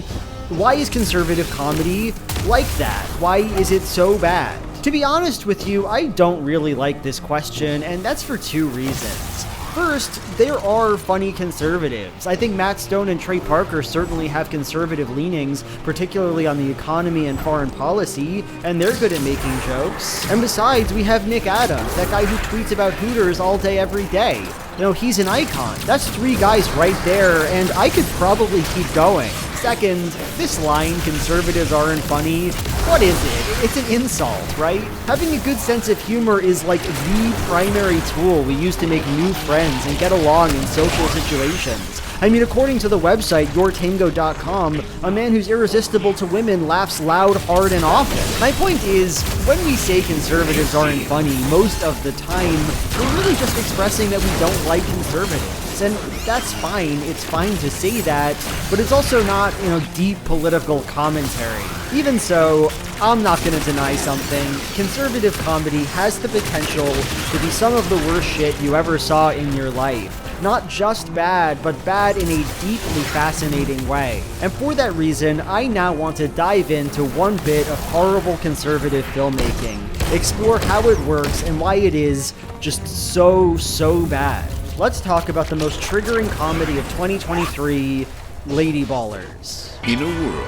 Why is conservative comedy like that? Why is it so bad? To be honest with you, I don't really like this question, and that's for two reasons. First, there are funny conservatives. I think Matt Stone and Trey Parker certainly have conservative leanings, particularly on the economy and foreign policy, and they're good at making jokes. And besides, we have Nick Adams, that guy who tweets about Hooters all day, every day. You know, he's an icon. That's three guys right there, and I could probably keep going. Second, this line, conservatives aren't funny, what is it? It's an insult, right? Having a good sense of humor is like the primary tool we use to make new friends and get along in social situations. I mean, according to the website yourtango.com, a man who's irresistible to women laughs loud, hard, and often. My point is, when we say conservatives aren't funny, most of the time, we're really just expressing that we don't like conservatives. And that's fine, it's fine to say that, but it's also not, deep political commentary. Even so, I'm not gonna deny something. Conservative comedy has the potential to be some of the worst shit you ever saw in your life. Not just bad, but bad in a deeply fascinating way. And for that reason, I now want to dive into one bit of horrible conservative filmmaking, explore how it works and why it is just so bad. Let's talk about the most triggering comedy of 2023, Lady Ballers. In a world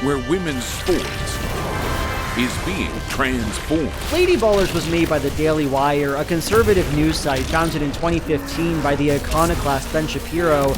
where women's sports is being transformed. Lady Ballers was made by the Daily Wire, a conservative news site founded in 2015 by the iconoclast Ben Shapiro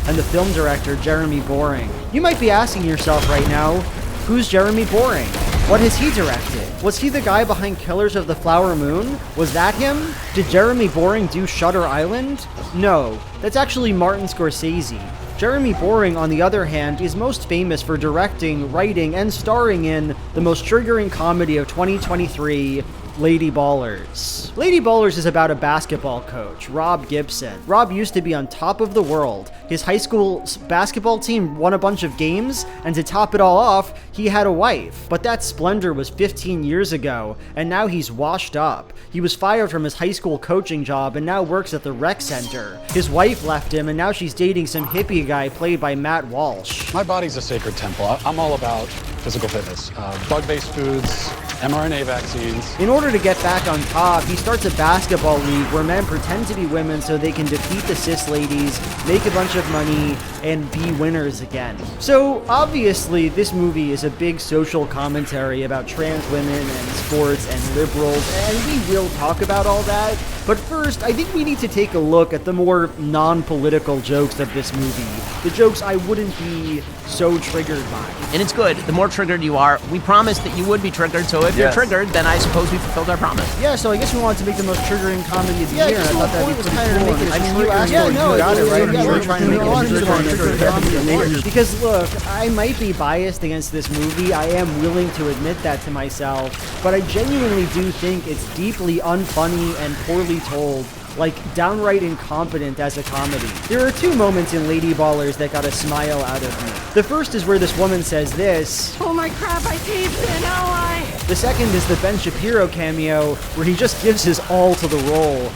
and the film director Jeremy Boring. You might be asking yourself right now, who's Jeremy Boring? What has he directed? Was he the guy behind Killers of the Flower Moon? Was that him? Did Jeremy Boring do Shutter Island? No, that's actually Martin Scorsese. Jeremy Boring, on the other hand, is most famous for directing, writing, and starring in the most triggering comedy of 2023, Lady Ballers. Lady Ballers is about a basketball coach, Rob Gibson. Rob used to be on top of the world. His high school basketball team won a bunch of games, and to top it all off, he had a wife. But that splendor was 15 years ago, and now he's washed up. He was fired from his high school coaching job and now works at the rec center. His wife left him, and now she's dating some hippie guy played by Matt Walsh. My body's a sacred temple. I'm all about physical fitness, bug-based foods, mRNA vaccines. In order to get back on top, he starts a basketball league where men pretend to be women so they can defeat the cis ladies, make a bunch of money, and be winners again. So obviously this movie is a big social commentary about trans women and sports and liberals, and we will talk about all that. But first, I think we need to take a look at the more non-political jokes of this movie. The jokes I wouldn't be so triggered by. And it's good. The more triggered you are, we promised that you would be triggered, so if you're triggered, then I suppose we fulfilled our promise. Yeah, so I guess we wanted to make the most triggering comedy of the year, and I thought that'd be pretty cool. I mean, you asked for it, you got it, right? You were trying to make it triggering comedy of the year. Because look, I might be biased against this movie, I am willing to admit that to myself, but I genuinely do think it's deeply unfunny and poorly told, like downright incompetent as a comedy. There are two moments in Lady Ballers that got a smile out of me. The first is where this woman says this. Oh my crap, I caved in, oh I... The second is the Ben Shapiro cameo, where he just gives his all to the role.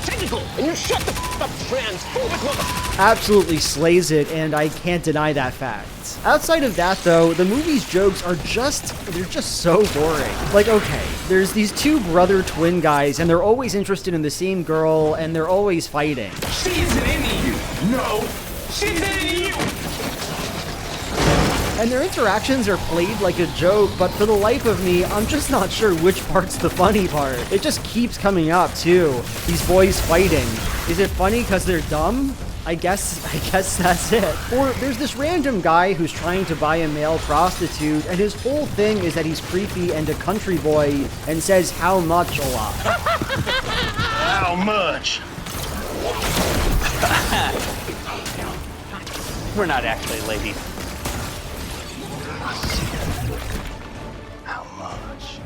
Technical, and you shut the f*** up, transphobic mother... Absolutely slays it, and I can't deny that fact. Outside of that, though, the movie's jokes are they're just so boring. Like, okay, there's these two brother twin guys, and they're always interested in the same girl, and they're always fighting. She isn't into you. No, she's into you. And their interactions are played like a joke, but for the life of me, I'm just not sure which part's the funny part. It just keeps coming up, too. These boys fighting. Is it funny because they're dumb? I guess that's it. Or there's this random guy who's trying to buy a male prostitute, and his whole thing is that he's creepy and a country boy, and says how much a lot. How much? We're not actually ladies.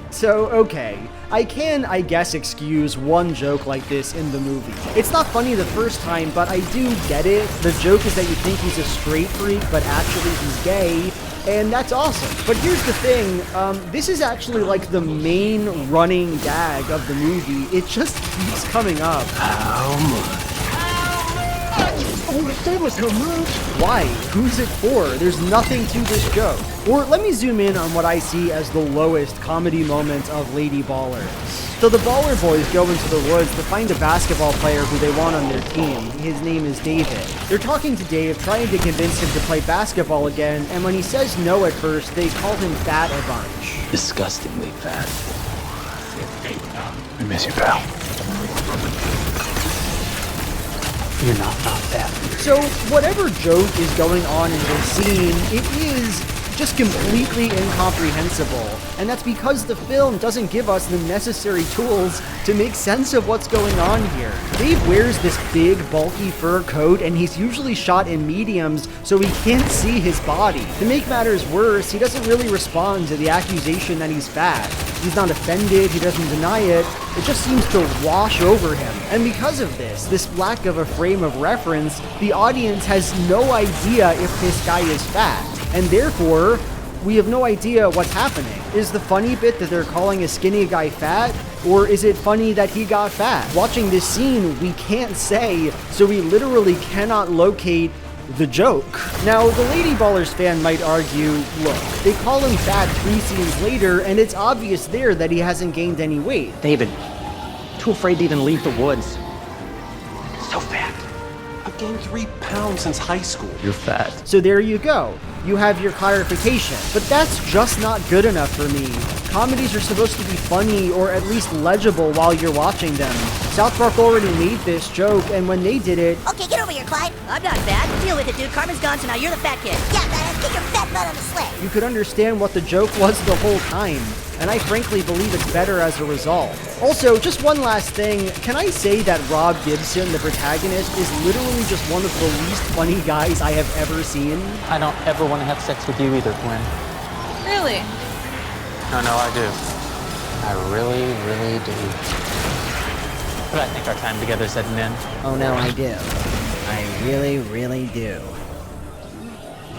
So, okay, I can, I guess, excuse one joke like this in the movie. It's not funny the first time, but I do get it. The joke is that you think he's a straight freak, but actually he's gay, and that's awesome. But here's the thing, this is actually like the main running gag of the movie. It just keeps coming up. How much? Oh, that was how much? Why? Who's it for? There's nothing to this joke. Or let me zoom in on what I see as the lowest comedy moment of Lady Ballers. So the Baller Boys go into the woods to find a basketball player who they want on their team. His name is David. They're talking to Dave, trying to convince him to play basketball again, and when he says no at first, they call him fat a bunch. Disgustingly fat. I miss you, pal. You're not fat. So whatever joke is going on in this scene, it is just completely incomprehensible. And that's because the film doesn't give us the necessary tools to make sense of what's going on here. Dave wears this big, bulky fur coat, and he's usually shot in mediums, so we can't see his body. To make matters worse, he doesn't really respond to the accusation that he's fat. He's not offended, he doesn't deny it, it just seems to wash over him. And because of this lack of a frame of reference, the audience has no idea if this guy is fat. And therefore, we have no idea what's happening. Is the funny bit that they're calling a skinny guy fat? Or is it funny that he got fat? Watching this scene, we can't say, so we literally cannot locate the joke. Now, the Lady Ballers fan might argue, look, they call him fat 3 scenes later, and it's obvious there that he hasn't gained any weight. David, too afraid to even leave the woods. So fat. I've gained 3 pounds since high school. You're fat. So there you go. You have your clarification. But that's just not good enough for me. Comedies are supposed to be funny or at least legible while you're watching them. South Park already made this joke, and when they did it... Okay, get over here, Clyde. I'm not fat. Deal with it, dude. Carmen's gone, so now you're the fat kid. Yeah, man, get your fat butt on the sled. You could understand what the joke was the whole time, and I frankly believe it's better as a result. Also, just one last thing, can I say that Rob Gibson, the protagonist, is literally just one of the least funny guys I have ever seen? I don't ever want to have sex with you either, Gwen. Really? No, I do. I really, really do. But I think our time together is at an end. Oh no, I do. I really, really do.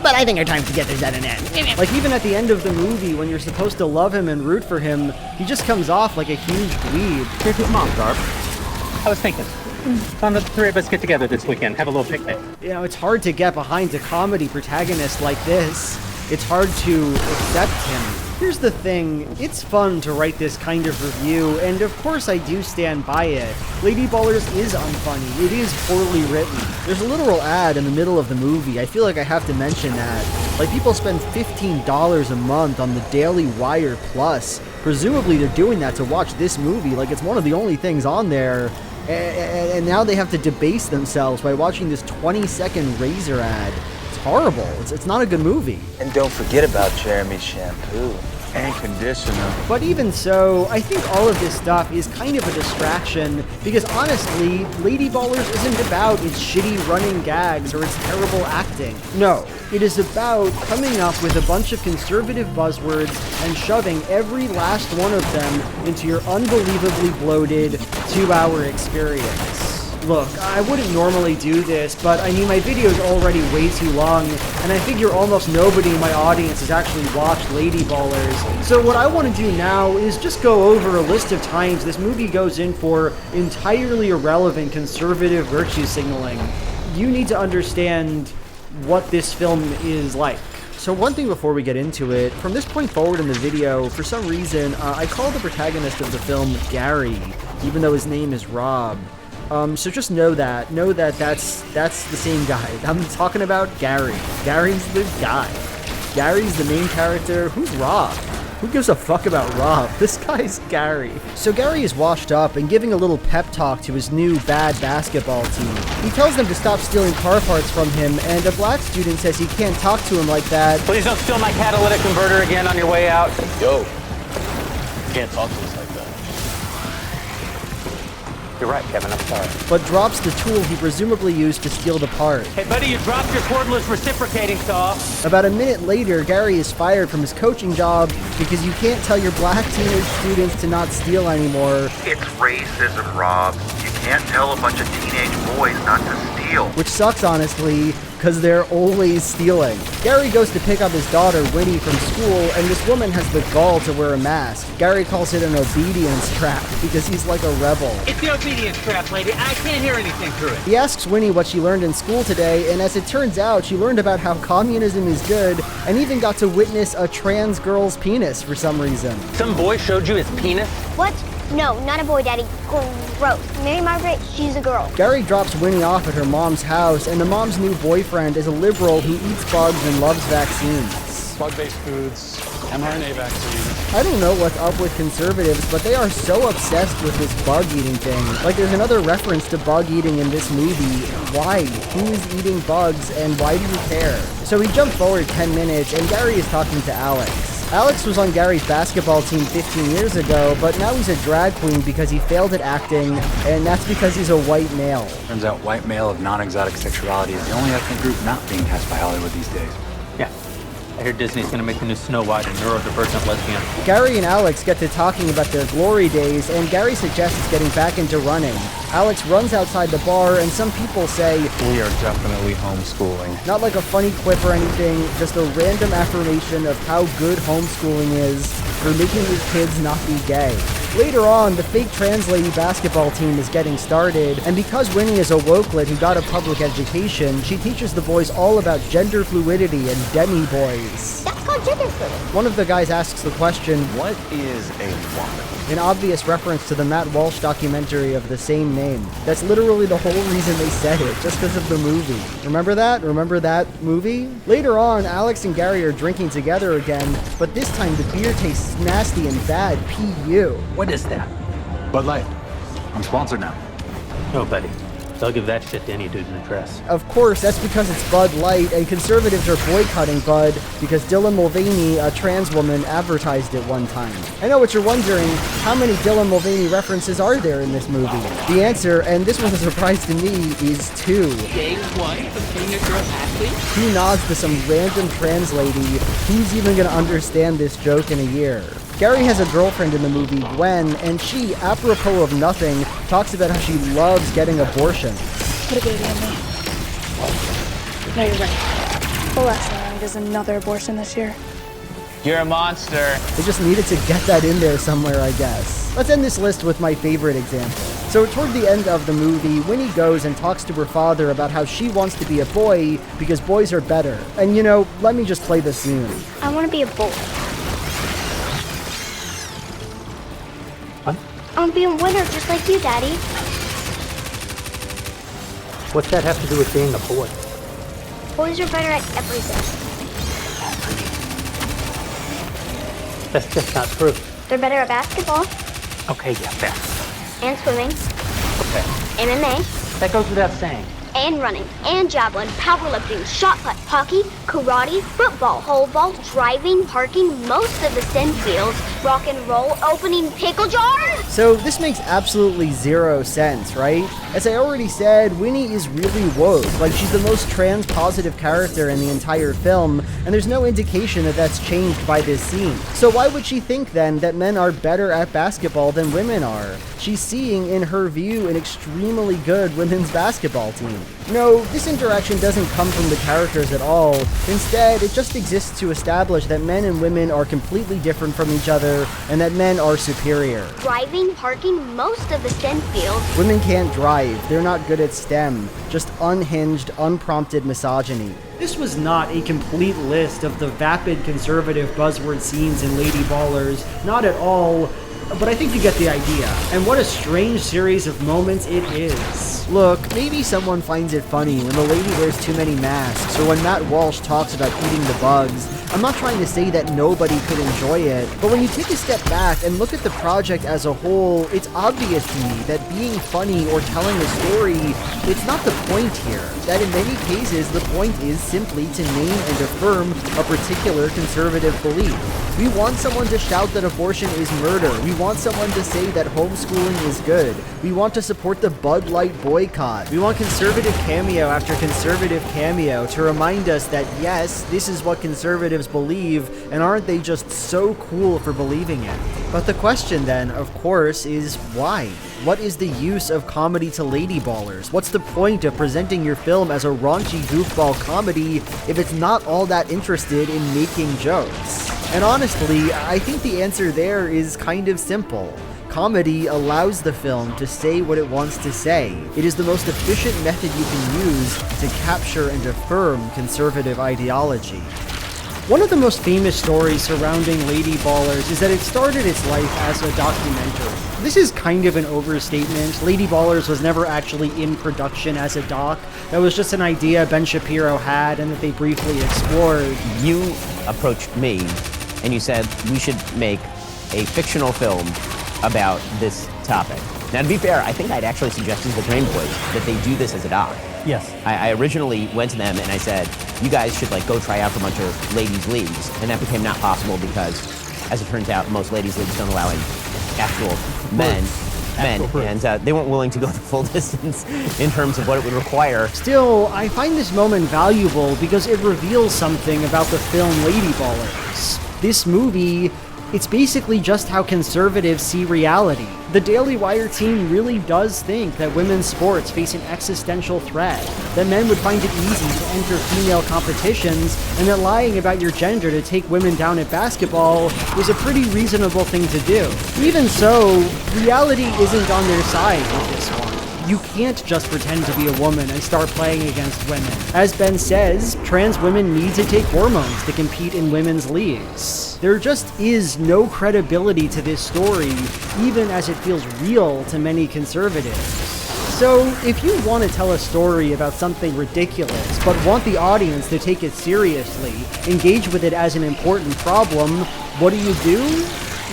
But I think our time together is at an end. Like, even at the end of the movie, when you're supposed to love him and root for him, he just comes off like a huge dweeb. Here's his mom, Garb. I was thinking, why don't the three of us get together this weekend, have a little picnic? You know, it's hard to get behind a comedy protagonist like this. It's hard to accept him. Here's the thing, it's fun to write this kind of review, and of course I do stand by it. Lady Ballers is unfunny, it is poorly written. There's a literal ad in the middle of the movie, I feel like I have to mention that. Like, people spend $15 a month on the Daily Wire Plus. Presumably they're doing that to watch this movie, like it's one of the only things on there. And now they have to debase themselves by watching this 20-second Razor ad. It's horrible. It's not a good movie. And don't forget about Jeremy's shampoo. And conditioner. But even so, I think all of this stuff is kind of a distraction, because honestly, Lady Ballers isn't about its shitty running gags or its terrible acting. No, it is about coming up with a bunch of conservative buzzwords and shoving every last one of them into your unbelievably bloated 2-hour experience. Look, I wouldn't normally do this, but I mean, my video's already way too long, and I figure almost nobody in my audience has actually watched Lady Ballers. So what I want to do now is just go over a list of times this movie goes in for entirely irrelevant conservative virtue signaling. You need to understand what this film is like. So one thing before we get into it, from this point forward in the video, for some reason, I call the protagonist of the film Gary, even though his name is Rob. So just know that that's the same guy. I'm talking about Gary. Gary's the guy. Gary's the main character. Who's Rob? Who gives a fuck about Rob? This guy's Gary. So Gary is washed up and giving a little pep talk to his new bad basketball team. He tells them to stop stealing car parts from him, and a black student says he can't talk to him like that. Please don't steal my catalytic converter again on your way out. Yo, you can't talk to us like that. You're right, Kevin, I'm sorry. But drops the tool he presumably used to steal the part. Hey, buddy, you dropped your cordless reciprocating saw. About a minute later, Gary is fired from his coaching job because you can't tell your black teenage students to not steal anymore. It's racism, Rob. You can't tell a bunch of teenage boys not to steal. Which sucks, honestly, because they're always stealing. Gary goes to pick up his daughter, Winnie, from school, and this woman has the gall to wear a mask. Gary calls it an obedience trap because he's like a rebel. It's the obedience trap, lady. I can't hear anything through it. He asks Winnie what she learned in school today, and as it turns out, she learned about how communism is good and even got to witness a trans girl's penis for some reason. Some boy showed you his penis? What? No, not a boy, Daddy. Gross. Mary Margaret, she's a girl. Gary drops Winnie off at her mom's house, and the mom's new boyfriend is a liberal who eats bugs and loves vaccines. Bug-based foods, mRNA vaccines. I don't know what's up with conservatives, but they are so obsessed with this bug-eating thing. Like, there's another reference to bug eating in this movie. Why? Who is eating bugs, and why do you care? So we jump forward 10 minutes, and Gary is talking to Alex. Alex was on Gary's basketball team 15 years ago, but now he's a drag queen because he failed at acting, and that's because he's a white male. Turns out white male of non-exotic sexuality is the only ethnic group not being cast by Hollywood these days. Yeah. I hear Disney's gonna make the new Snow White a neurodivergent lesbian. Gary and Alex get to talking about their glory days, and Gary suggests getting back into running. Alex runs outside the bar, and some people say, "We are definitely homeschooling." Not like a funny quip or anything, just a random affirmation of how good homeschooling is for making your kids not be gay. Later on, the fake trans lady basketball team is getting started, and because Winnie is a wokelet who got a public education, she teaches the boys all about gender fluidity and demi-boys. That's called gender fluid. One of the guys asks the question, "What is a woman?" An obvious reference to the Matt Walsh documentary of the same name. That's literally the whole reason they said it, just because of the movie. Remember that? Remember that movie? Later on, Alex and Gary are drinking together again, but this time the beer tastes nasty and bad, P.U. What is that? Bud Light. I'm sponsored now. No, buddy. They'll give that shit to any dude in a dress. Of course, that's because it's Bud Light, and conservatives are boycotting Bud because Dylan Mulvaney, a trans woman, advertised it one time. I know what you're wondering, how many Dylan Mulvaney references are there in this movie? The answer, and this was a surprise to me, is 2. Gay wife of being a girl athlete? He nods to some random trans lady. Who's even gonna understand this joke in a year? Gary has a girlfriend in the movie, Gwen, and she, apropos of nothing, talks about how she loves getting abortions. What a good idea, man. No, you're right. The last thing I need is another abortion this year. You're a monster. They just needed to get that in there somewhere, I guess. Let's end this list with my favorite example. So toward the end of the movie, Winnie goes and talks to her father about how she wants to be a boy because boys are better. And you know, let me just play the scene. I want to be a boy. What? I want to be a winner just like you, Daddy. What's that have to do with being a boy? Boys are better at everything. That's just not true. They're better at basketball Okay, yeah, fair. and swimming, Okay. MMA, That goes without saying. and running, and javelin, powerlifting, shot put, hockey, karate, football, whole ball, driving, parking, most of the STEM fields, rock and roll, opening pickle jars. So this makes absolutely zero sense, right? As I already said, Winnie is really woke. Like, she's the most trans-positive character in the entire film, and there's no indication that that's changed by this scene. So why would she think then that men are better at basketball than women are? She's seeing, in her view, an extremely good women's basketball team. No, this interaction doesn't come from the characters at all. Instead, it just exists to establish that men and women are completely different from each other, and that men are superior. Driving, parking, most of the STEM fields. Women can't drive, they're not good at STEM, just unhinged, unprompted misogyny. This was not a complete list of the vapid conservative buzzword scenes in Lady Ballers, not at all, but I think you get the idea. And what a strange series of moments it is. Look, maybe someone finds it funny when the lady wears too many masks, or when Matt Walsh talks about eating the bugs. I'm not trying to say that nobody could enjoy it, but when you take a step back and look at the project as a whole, it's obvious to me that being funny or telling a story, it's not the point here. That in many cases, the point is simply to name and affirm a particular conservative belief. We want someone to shout that abortion is murder. We want someone to say that homeschooling is good. We want to support the Bud Light boycott. We want conservative cameo after conservative cameo to remind us that yes, this is what conservatives believe, and aren't they just so cool for believing it? But the question then, of course, is why? What is the use of comedy to Lady Ballers? What's the point of presenting your film as a raunchy goofball comedy if it's not all that interested in making jokes? And honestly, I think the answer there is kind of simple. Comedy allows the film to say what it wants to say. It is the most efficient method you can use to capture and affirm conservative ideology. One of the most famous stories surrounding Lady Ballers is that it started its life as a documentary. This is kind of an overstatement. Lady Ballers was never actually in production as a doc. That was just an idea Ben Shapiro had and that they briefly explored. You approached me and you said we should make a fictional film about this topic. Now, to be fair, I think I'd actually suggested to the Drain Boys that they do this as a doc. Yes. I originally went to them and I said, you guys should go try out for a bunch of ladies' leagues. And that became not possible because, as it turns out, most ladies' leagues don't allow actual men. And they weren't willing to go the full distance in terms of what it would require. Still, I find this moment valuable because it reveals something about the film Lady Ballers. This movie, it's basically just how conservatives see reality. The Daily Wire team really does think that women's sports face an existential threat, that men would find it easy to enter female competitions, and that lying about your gender to take women down at basketball is a pretty reasonable thing to do. Even so, reality isn't on their side with this one. You can't just pretend to be a woman and start playing against women. As Ben says, trans women need to take hormones to compete in women's leagues. There just is no credibility to this story, even as it feels real to many conservatives. So, if you want to tell a story about something ridiculous, but want the audience to take it seriously, engage with it as an important problem, what do?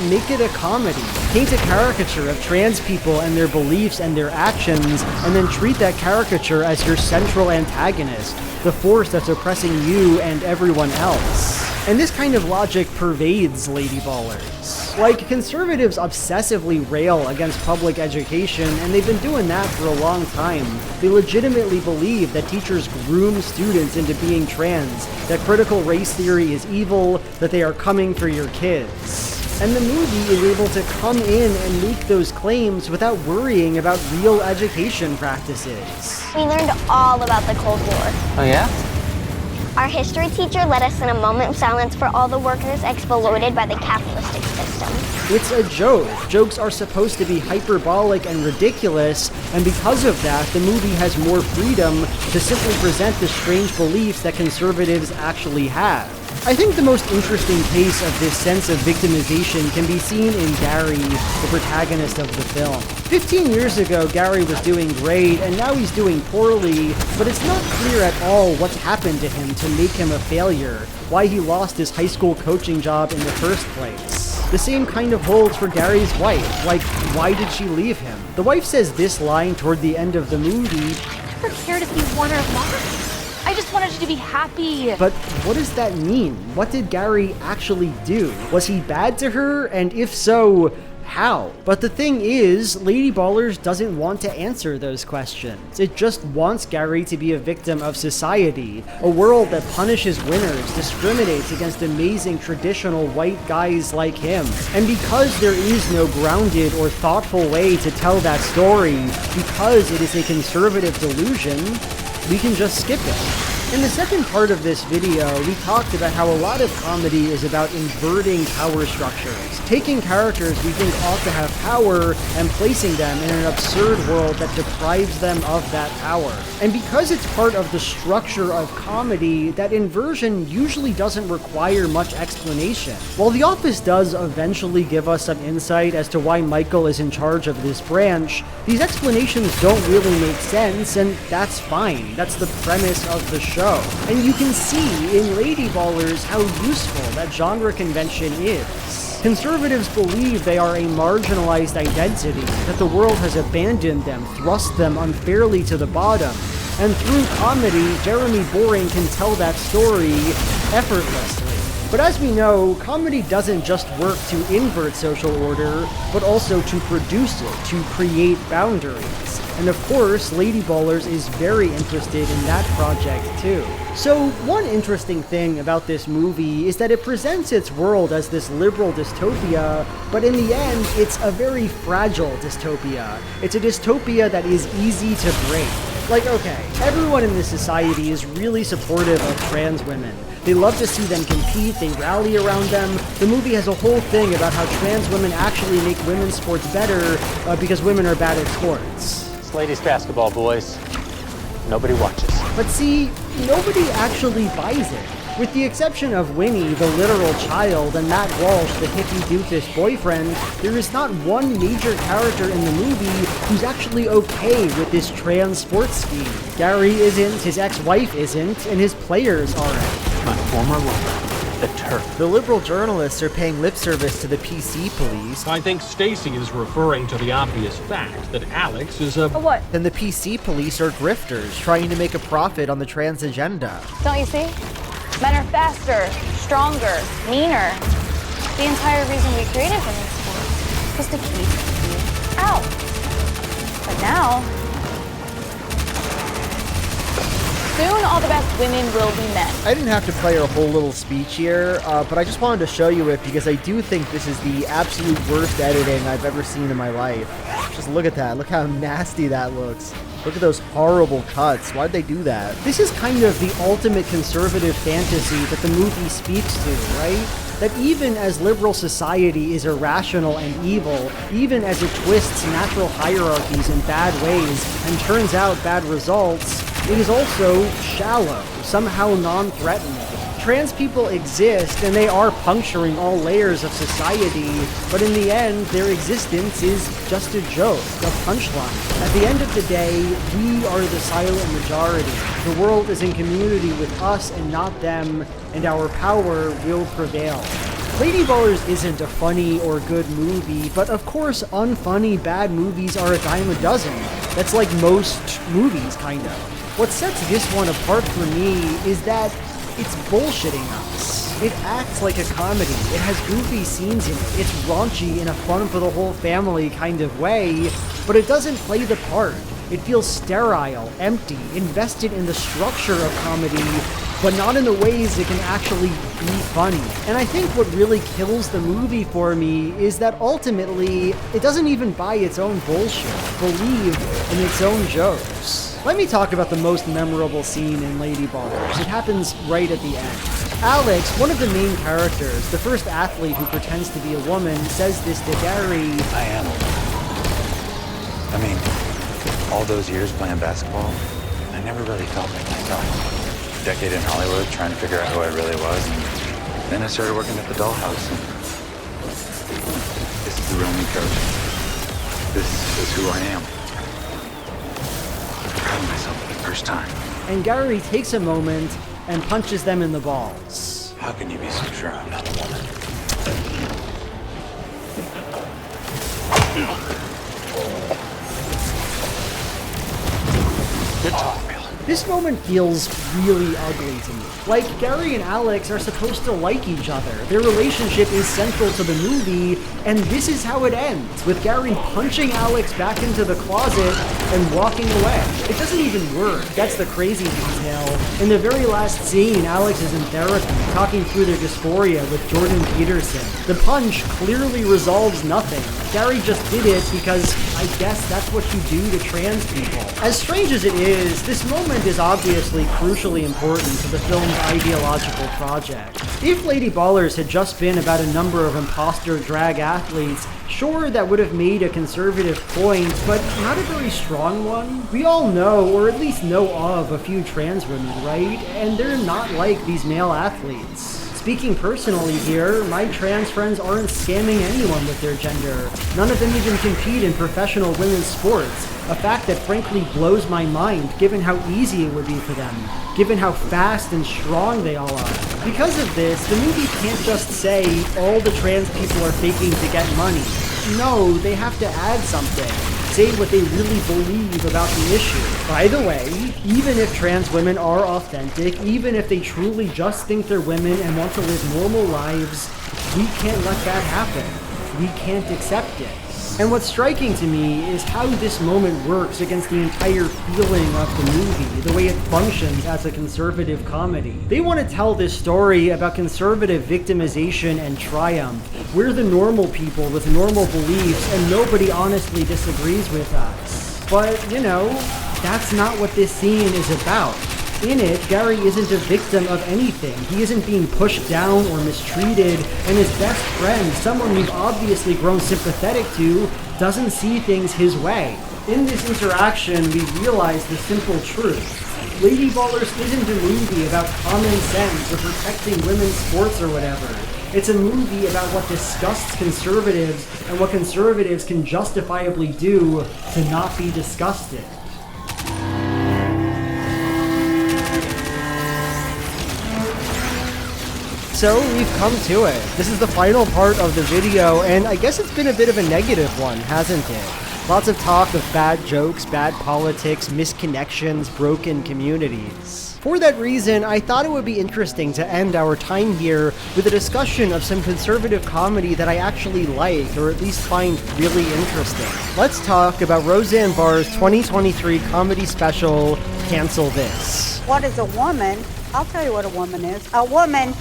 Make it a comedy. Paint a caricature of trans people and their beliefs and their actions, and then treat that caricature as your central antagonist, the force that's oppressing you and everyone else. And this kind of logic pervades Lady Ballers. Like, conservatives obsessively rail against public education, and they've been doing that for a long time. They legitimately believe that teachers groom students into being trans, that critical race theory is evil, that they are coming for your kids. And the movie is able to come in and make those claims without worrying about real education practices. We learned all about the Cold War. Oh, yeah? Our history teacher led us in a moment of silence for all the workers exploited by the capitalistic system. It's a joke. Jokes are supposed to be hyperbolic and ridiculous, and because of that, the movie has more freedom to simply present the strange beliefs that conservatives actually have. I think the most interesting case of this sense of victimization can be seen in Gary, the protagonist of the film. 15 years ago, Gary was doing great, and now he's doing poorly, but it's not clear at all what's happened to him to make him a failure, why he lost his high school coaching job in the first place. The same kind of holds for Gary's wife, like, why did she leave him? The wife says this line toward the end of the movie, I never cared if you won or lost. I just wanted you to be happy. but what does that mean? What did Gary actually do? Was he bad to her? And if so, how? But the thing is, Lady Ballers doesn't want to answer those questions. It just wants Gary to be a victim of society, a world that punishes winners, discriminates against amazing traditional white guys like him. And because there is no grounded or thoughtful way to tell that story, because it is a conservative delusion, we can just skip it. In the second part of this video, we talked about how a lot of comedy is about inverting power structures, taking characters we think ought to have power and placing them in an absurd world that deprives them of that power. And because it's part of the structure of comedy, that inversion usually doesn't require much explanation. While The Office does eventually give us some insight as to why Michael is in charge of this branch, these explanations don't really make sense, and that's fine. That's the premise of the show. And you can see in Lady Ballers how useful that genre convention is. Conservatives believe they are a marginalized identity, that the world has abandoned them, thrust them unfairly to the bottom. And through comedy, Jeremy Boring can tell that story effortlessly. But as we know, comedy doesn't just work to invert social order, but also to produce it, to create boundaries. And of course, Lady Ballers is very interested in that project too. So one interesting thing about this movie is that it presents its world as this liberal dystopia, but in the end, it's a very fragile dystopia. It's a dystopia that is easy to break. Like, okay, everyone in this society is really supportive of trans women. They love to see them compete, they rally around them. The movie has a whole thing about how trans women actually make women's sports better because women are bad at sports. It's ladies basketball, boys. Nobody watches. But see, nobody actually buys it. With the exception of Winnie, the literal child, and Matt Walsh, the hippie doofus boyfriend, there is not one major character in the movie who's actually okay with this trans sports scheme. Gary isn't, his ex-wife isn't, and his players aren't. My former lover, the Turk. The liberal journalists are paying lip service to the PC police. I think Stacy is referring to the obvious fact that Alex is a what? Then the PC police are grifters trying to make a profit on the trans agenda. Don't you see? Men are faster, stronger, meaner. The entire reason we created women's sports was to keep you out. But now, soon all the best women will be men. I didn't have to play a whole little speech here, but I just wanted to show you it because I do think this is the absolute worst editing I've ever seen in my life. Just look at that. Look how nasty that looks. Look at those horrible cuts. Why'd they do that? This is kind of the ultimate conservative fantasy that the movie speaks to, right? That even as liberal society is irrational and evil, even as it twists natural hierarchies in bad ways and turns out bad results, it is also shallow, somehow non-threatening. Trans people exist and they are puncturing all layers of society, but in the end, their existence is just a joke, a punchline. At the end of the day, we are the silent majority. The world is in community with us and not them, and our power will prevail. Lady Ballers isn't a funny or good movie, but of course, unfunny bad movies are a dime a dozen. That's like most movies, kind of. What sets this one apart for me is that it's bullshitting us. It acts like a comedy. It has goofy scenes in it. It's raunchy in a fun for the whole family kind of way, but it doesn't play the part. It feels sterile, empty, invested in the structure of comedy, but not in the ways it can actually be funny. And I think what really kills the movie for me is that ultimately, it doesn't even buy its own bullshit, believe in its own jokes. Let me talk about the most memorable scene in Lady Ballers. It happens right at the end. Alex, one of the main characters, the first athlete who pretends to be a woman, says this to Gary. I am a woman. I mean, all those years playing basketball, I never really felt like myself. A decade in Hollywood trying to figure out who I really was, and then I started working at the dollhouse. And this is the real me, coach. This is who I am. I'm proud of myself for the first time. And Gary takes a moment and punches them in the balls. How can you be so sure I'm not a woman? Good talk, Bill. This moment feels really ugly to me. Like, Gary and Alex are supposed to like each other. Their relationship is central to the movie, and this is how it ends, with Gary punching Alex back into the closet and walking away. It doesn't even work. That's the crazy detail. In the very last scene, Alex is in therapy, talking through their dysphoria with Jordan Peterson. The punch clearly resolves nothing. Gary just did it because I guess that's what you do to trans people. As strange as it is, this moment is obviously crucially important to the film's ideological project. If Lady Ballers had just been about a number of imposter drag athletes, sure, that would have made a conservative point, but not a very strong one. We all know, or at least know of, a few trans women, right? And they're not like these male athletes. Speaking personally here, my trans friends aren't scamming anyone with their gender. None of them even compete in professional women's sports, a fact that frankly blows my mind given how easy it would be for them, given how fast and strong they all are. Because of this, the movie can't just say all the trans people are faking to get money. No, they have to add something. Say what they really believe about the issue. By the way, even if trans women are authentic, even if they truly just think they're women and want to live normal lives, we can't let that happen. We can't accept it. And what's striking to me is how this moment works against the entire feeling of the movie, the way it functions as a conservative comedy. They want to tell this story about conservative victimization and triumph. We're the normal people with normal beliefs, and nobody honestly disagrees with us. But, you know, that's not what this scene is about. In it, Gary isn't a victim of anything. He isn't being pushed down or mistreated, and his best friend, someone we've obviously grown sympathetic to, doesn't see things his way. In this interaction, we realize the simple truth. Lady Ballers isn't a movie about common sense or protecting women's sports or whatever. It's a movie about what disgusts conservatives and what conservatives can justifiably do to not be disgusted. So we've come to it. This is the final part of the video, and I guess it's been a bit of a negative one, hasn't it? Lots of talk of bad jokes, bad politics, misconnections, broken communities. For that reason, I thought it would be interesting to end our time here with a discussion of some conservative comedy that I actually like, or at least find really interesting. Let's talk about Roseanne Barr's 2023 comedy special, Cancel This. What is a woman? I'll tell you what a woman is. A woman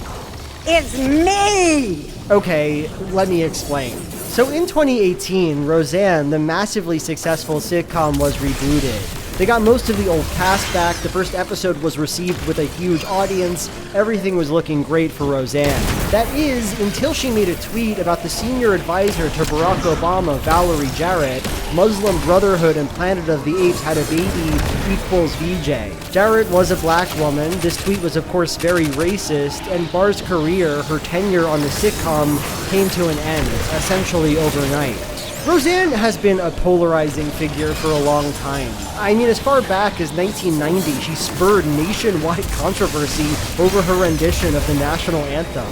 is me! Okay, let me explain. So in 2018, Roseanne, the massively successful sitcom, was rebooted. They got most of the old cast back, the first episode was received with a huge audience, everything was looking great for Roseanne. That is, until she made a tweet about the senior advisor to Barack Obama, Valerie Jarrett, Muslim Brotherhood and Planet of the Apes had a baby equals VJ. Jarrett was a black woman, this tweet was of course very racist, and Barr's career, her tenure on the sitcom, came to an end, essentially overnight. Roseanne has been a polarizing figure for a long time. I mean, as far back as 1990, she spurred nationwide controversy over her rendition of the national anthem.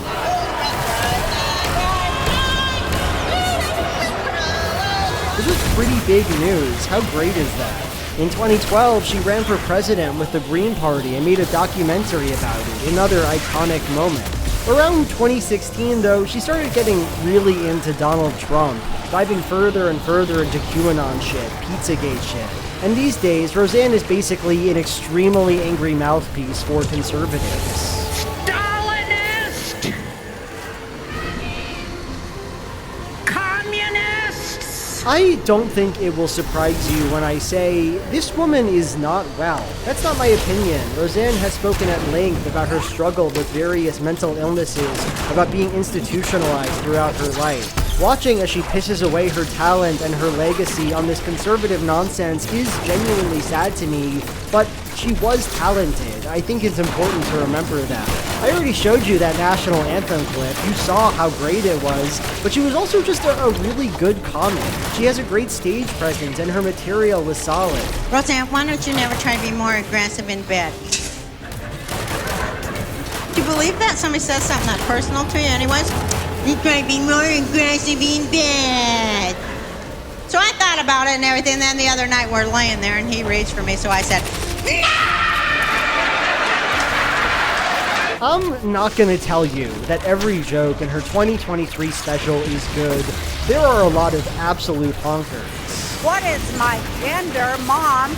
This was pretty big news. How great is that? In 2012, she ran for president with the Green Party and made a documentary about it, another iconic moment. Around 2016, though, she started getting really into Donald Trump, diving further and further into QAnon shit, Pizzagate shit. And these days, Roseanne is basically an extremely angry mouthpiece for conservatives. Stalinist! Communists! I don't think it will surprise you when I say this woman is not well. That's not my opinion. Roseanne has spoken at length about her struggle with various mental illnesses, about being institutionalized throughout her life. Watching as she pisses away her talent and her legacy on this conservative nonsense is genuinely sad to me, but she was talented. I think it's important to remember that. I already showed you that national anthem clip. You saw how great it was, but she was also just a really good comic. She has a great stage presence and her material was solid. Roseanne, why don't you never try to be more aggressive in bed? Do you believe that? Somebody says something that's personal to you anyways? You try to be more aggressive in bed. So I thought about it and everything. Then the other night we're laying there and he reached for me, so I said, I'm not gonna tell you that every joke in her 2023 special is good. There are a lot of absolute honkers. What is my gender, Mom?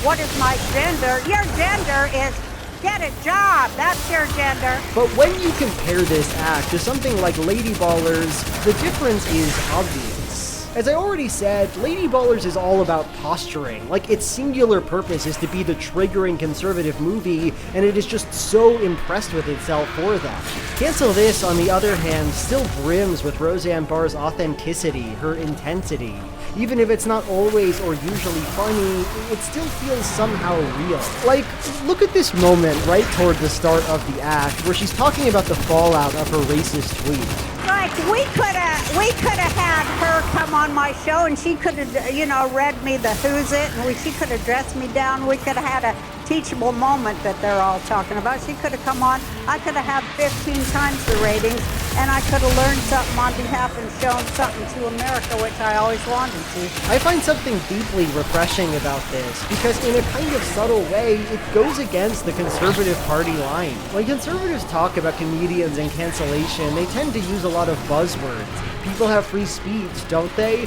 What is my gender? Your gender is get a job. That's your gender. But when you compare this act to something like Lady Ballers, the difference is obvious. As I already said, Lady Ballers is all about posturing. Like, its singular purpose is to be the triggering conservative movie, and it is just so impressed with itself for that. Cancel This, on the other hand, still brims with Roseanne Barr's authenticity, her intensity. Even if it's not always or usually funny, it still feels somehow real. Like, look at this moment right toward the start of the act, where she's talking about the fallout of her racist tweet. Like, we could have had her come on my show and she could have, read me the Who's It, and she could have dressed me down. We could have had a teachable moment that they're all talking about. She could have come on. I could have had 15 times the ratings, and I could have learned something on behalf and shown something to America, which I always wanted to. I find something deeply refreshing about this, because in a kind of subtle way, it goes against the conservative party line. When conservatives talk about comedians and cancellation, they tend to use a lot of buzzwords. People have free speech, don't they?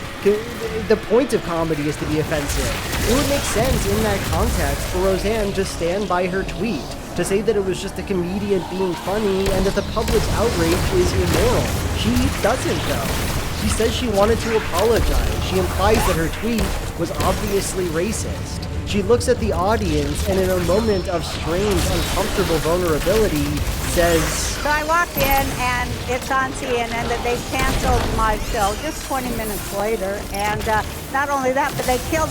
The point of comedy is to be offensive. It would make sense in that context for Roseanne to stand by her tweet, to say that it was just a comedian being funny and that the public's outrage is immoral. She doesn't, though. She says she wanted to apologize. She implies that her tweet was obviously racist. She looks at the audience and in a moment of strange, uncomfortable vulnerability says, So I walked in and it's on CNN that they canceled my show just 20 minutes later. And not only that, but they killed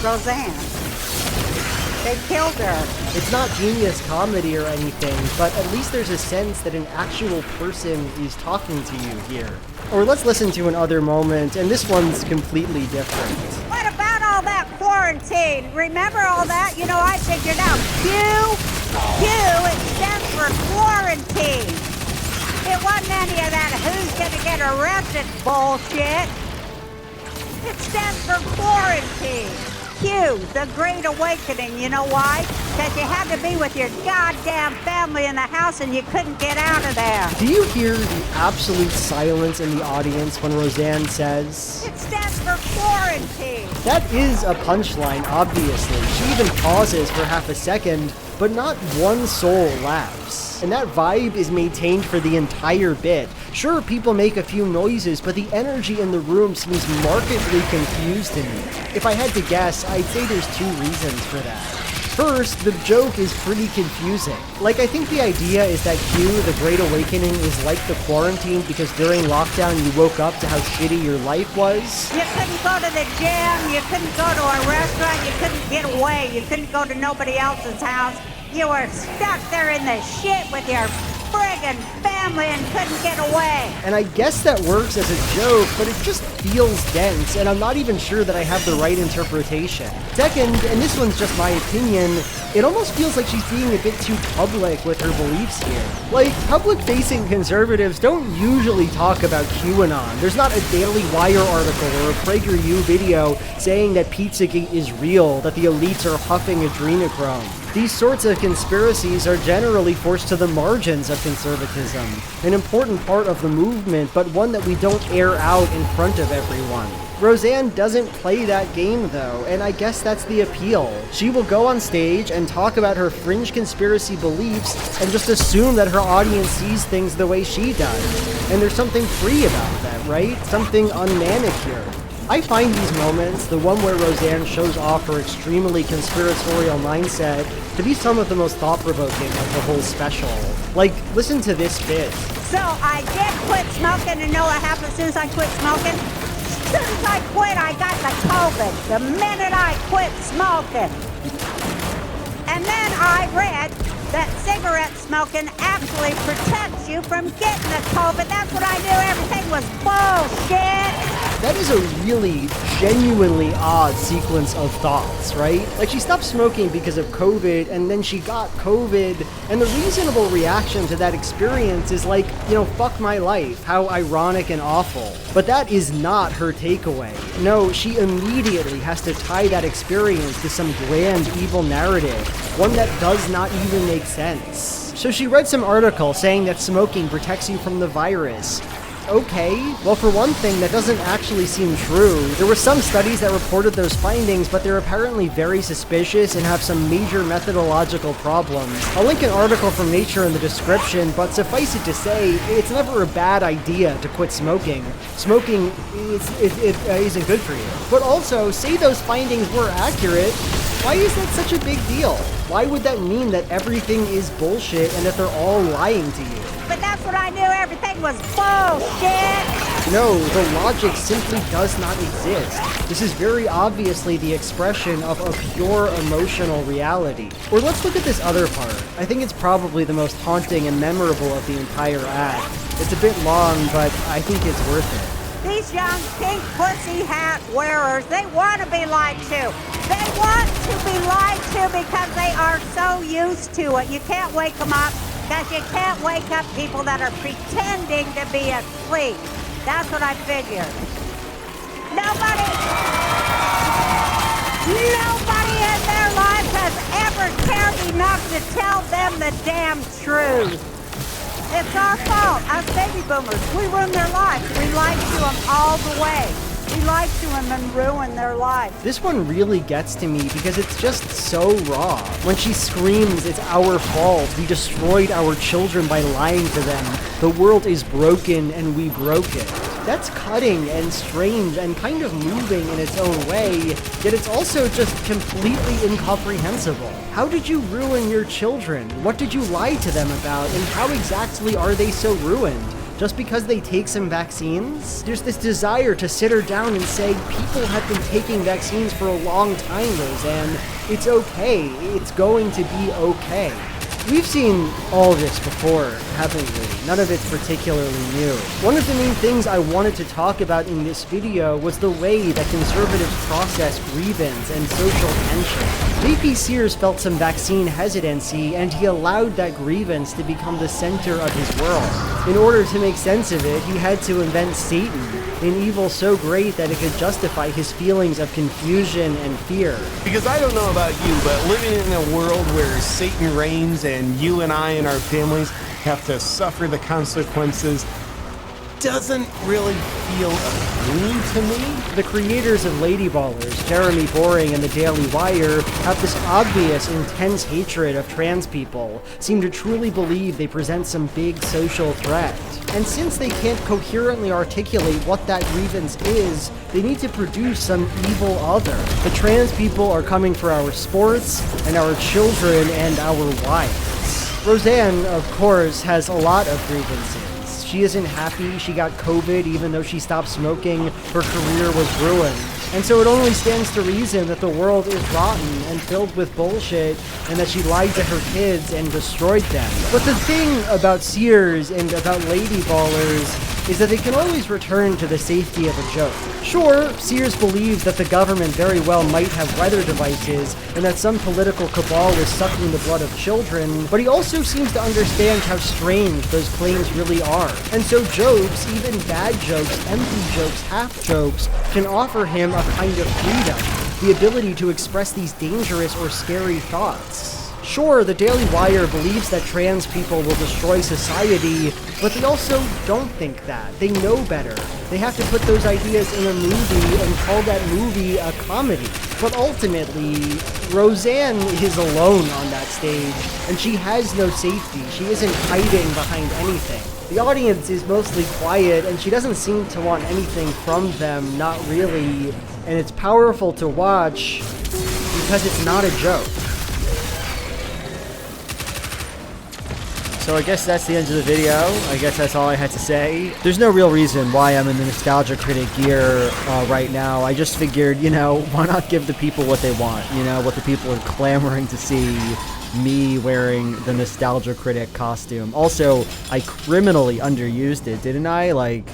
Roseanne. They killed her. It's not genius comedy or anything, but at least there's a sense that an actual person is talking to you here. Or let's listen to another moment, and this one's completely different. What about all that quarantine? Remember all that? I figured out. Q, it stands for quarantine. It wasn't any of that who's gonna get arrested bullshit. It stands for quarantine. Q, the Great Awakening. You know why? Because you had to be with your goddamn family in the house and you couldn't get out of there. Do you hear the absolute silence in the audience when Roseanne says, It stands for quarantine. That is a punchline, obviously. She even pauses for half a second, but not one soul laughs. And that vibe is maintained for the entire bit. Sure, people make a few noises, but the energy in the room seems markedly confused to me. If I had to guess, I'd say there's two reasons for that. First, the joke is pretty confusing. Like, I think the idea is that Q, the Great Awakening, is like the quarantine because during lockdown you woke up to how shitty your life was. You couldn't go to the gym, you couldn't go to a restaurant, you couldn't get away, you couldn't go to nobody else's house. You were stuck there in the shit with your friggin' family and couldn't get away. And I guess that works as a joke, but it just feels dense, and I'm not even sure that I have the right interpretation. Second, and this one's just my opinion, it almost feels like she's being a bit too public with her beliefs here. Like, public-facing conservatives don't usually talk about QAnon. There's not a Daily Wire article or a PragerU video saying that Pizzagate is real, that the elites are huffing adrenochrome. These sorts of conspiracies are generally forced to the margins of conservatism, an important part of the movement, but one that we don't air out in front of everyone. Roseanne doesn't play that game though, and I guess that's the appeal. She will go on stage and talk about her fringe conspiracy beliefs and just assume that her audience sees things the way she does. And there's something free about that, right? Something unmanicured. I find these moments, the one where Roseanne shows off her extremely conspiratorial mindset, to be some of the most thought-provoking of the whole special. Like, listen to this bit. So I did quit smoking, and know what happened as soon as I quit smoking? As soon as I quit, I got the COVID. The minute I quit smoking. And then I read that cigarette smoking actually protects you from getting the COVID. That's what I knew. Everything was bullshit. That is a really genuinely odd sequence of thoughts, right? Like, she stopped smoking because of COVID, and then she got COVID, and the reasonable reaction to that experience is like, you know, fuck my life, how ironic and awful. But that is not her takeaway. No, she immediately has to tie that experience to some grand evil narrative, one that does not even make sense. So she read some article saying that smoking protects you from the virus. Okay, well, for one thing, that doesn't actually seem true. There were some studies that reported those findings, but they're apparently very suspicious and have some major methodological problems. I'll link an article from Nature in the description, but suffice it to say, it's never a bad idea to quit smoking. Smoking isn't good for you. But also, say those findings were accurate, why is that such a big deal? Why would that mean that everything is bullshit and that they're all lying to you? But that's what I knew. Everything was bullshit. No, the logic simply does not exist. This is very obviously the expression of a pure emotional reality. Or let's look at this other part. I think it's probably the most haunting and memorable of the entire act. It's a bit long, but I think it's worth it. These young pink pussy hat wearers, they want to be lied to. They want to be lied to because they are so used to it. You can't wake them up because you can't wake up people that are pretending to be asleep. That's what I figured. Nobody in their life has ever cared enough to tell them the damn truth. It's our fault, us baby boomers. We ruined their lives. We lied to them all the way. We lied to them and ruined their lives. This one really gets to me because it's just so raw. When she screams, it's our fault. We destroyed our children by lying to them. The world is broken and we broke it. That's cutting and strange and kind of moving in its own way, yet it's also just completely incomprehensible. How did you ruin your children? What did you lie to them about? And how exactly are they so ruined? Just because they take some vaccines? There's this desire to sit her down and say, people have been taking vaccines for a long time, Roseanne. It's okay. It's going to be okay. We've seen all this before, haven't we? None of it's particularly new. One of the main things I wanted to talk about in this video was the way that conservatives process grievance and social tension. JP Sears felt some vaccine hesitancy, and he allowed that grievance to become the center of his world. In order to make sense of it, he had to invent Satan, an evil so great that it could justify his feelings of confusion and fear. Because I don't know about you, but living in a world where Satan reigns and you and I and our families have to suffer the consequences doesn't really feel appealing to me. The creators of Lady Ballers, Jeremy Boring and the Daily Wire, have this obvious, intense hatred of trans people, seem to truly believe they present some big social threat. And since they can't coherently articulate what that grievance is, they need to produce some evil other. The trans people are coming for our sports, and our children, and our wives. Roseanne, of course, has a lot of grievances. She isn't happy she got COVID even though she stopped smoking, her career was ruined. And so it only stands to reason that the world is rotten and filled with bullshit, and that she lied to her kids and destroyed them. But the thing about Sears and about Lady Ballers is that they can always return to the safety of a joke. Sure, Sears believes that the government very well might have weather devices, and that some political cabal is sucking the blood of children, but he also seems to understand how strange those claims really are. And so jokes, even bad jokes, empty jokes, half jokes, can offer him a kind of freedom, the ability to express these dangerous or scary thoughts. Sure, the Daily Wire believes that trans people will destroy society, but they also don't think that. They know better. They have to put those ideas in a movie and call that movie a comedy. But ultimately, Roseanne is alone on that stage, and she has no safety. She isn't hiding behind anything. The audience is mostly quiet, and she doesn't seem to want anything from them, not really. And it's powerful to watch because it's not a joke. So I guess that's the end of the video. I guess that's all I had to say. There's no real reason why I'm in the Nostalgia Critic gear right now. I just figured, you know, why not give the people what they want? You know, what the people are clamoring to see. Me wearing the Nostalgia Critic costume. Also, I criminally underused it, didn't I? Like,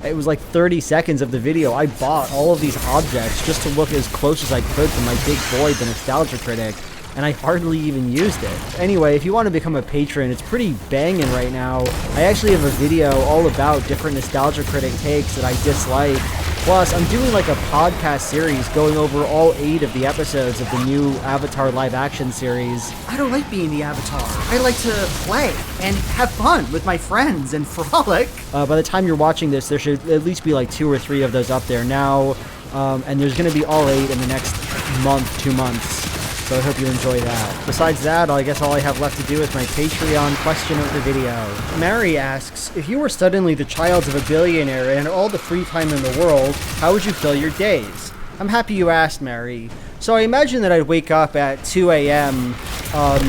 it was like 30 seconds of the video. I bought all of these objects just to look as close as I could to my big boy, the Nostalgia Critic, and I hardly even used it. Anyway, if you want to become a patron, it's pretty banging right now. I actually have a video all about different Nostalgia Critic takes that I dislike. Plus, I'm doing like a podcast series going over all 8 of the episodes of the new Avatar live-action series. I don't like being the Avatar. I like to play and have fun with my friends and frolic. By the time you're watching this, there should at least be like 2 or 3 of those up there now. And there's going to be all 8 in the next month, 2 months. So I hope you enjoy that. Besides that, I guess all I have left to do is my Patreon question of the video. Mary asks, if you were suddenly the child of a billionaire and had all the free time in the world, how would you fill your days? I'm happy you asked, Mary. So I imagine that I'd wake up at 2 a.m.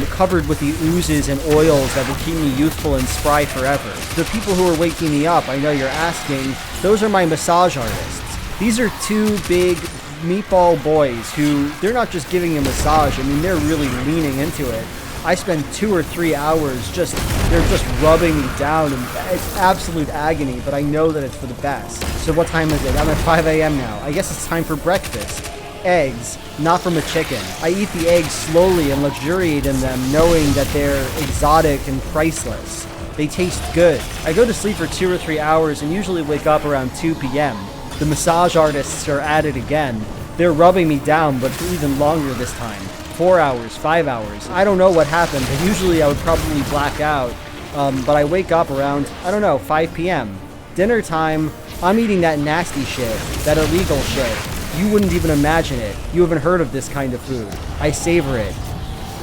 Covered with the oozes and oils that would keep me youthful and spry forever. The people who are waking me up, I know you're asking, those are my massage artists. These are 2 big meatball boys who, they're not just giving a massage, I mean, they're really leaning into it. I spend 2 or 3 hours they're just rubbing me down, and it's absolute agony, but I know that it's for the best. So what time is it? I'm at 5 a.m. now. I guess it's time for breakfast. Eggs, not from a chicken. I eat the eggs slowly and luxuriate in them, knowing that they're exotic and priceless. They taste good. I go to sleep for 2 or 3 hours and usually wake up around 2 p.m. The massage artists are at it again. They're rubbing me down, but for even longer this time. 4 hours, 5 hours. I don't know what happened, but usually I would probably black out. But I wake up around, I don't know, 5 p.m. Dinner time, I'm eating that nasty shit, that illegal shit. You wouldn't even imagine it. You haven't heard of this kind of food. I savor it.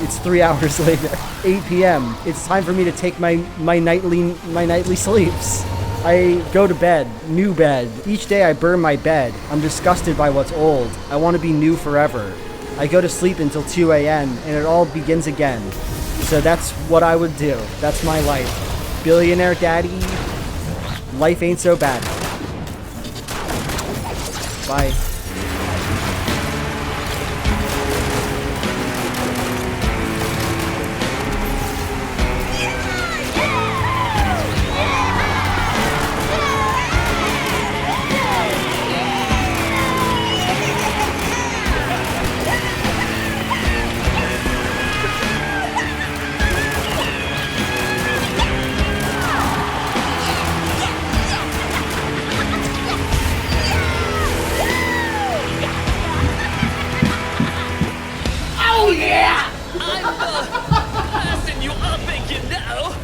It's 3 hours later, 8 p.m. It's time for me to take my nightly sleeps. I go to bed, new bed. Each day I burn my bed. I'm disgusted by what's old. I want to be new forever. I go to sleep until 2 a.m. and it all begins again. So that's what I would do. That's my life. Billionaire daddy, life ain't so bad. Bye. Oh yeah! I'm passing you up, you know.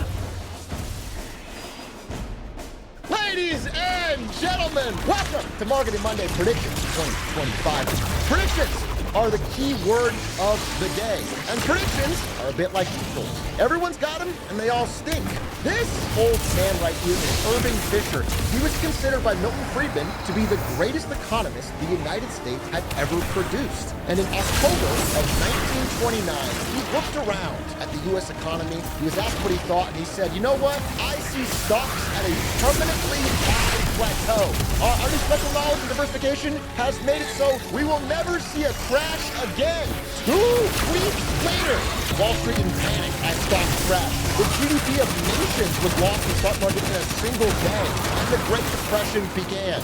Ladies and gentlemen, welcome to Marketing Monday Predictions 2025. Predictions are the key word of the day, and predictions are a bit like people. Everyone's got them, and they all stink. This old man right here is Irving Fisher. He was considered by Milton Friedman to be the greatest economist the United States had ever produced. And in October of 1929, he looked around at the U.S. economy. He was asked what he thought, and he said, you know what? I see stocks at a permanently high plateau. Our new special knowledge and diversification has made it so we will never see a crash again. 2 weeks later, Wall Street in panic as stocks crashed. The GDP of nations was lost in the stock market in a single day, and the Great Depression began.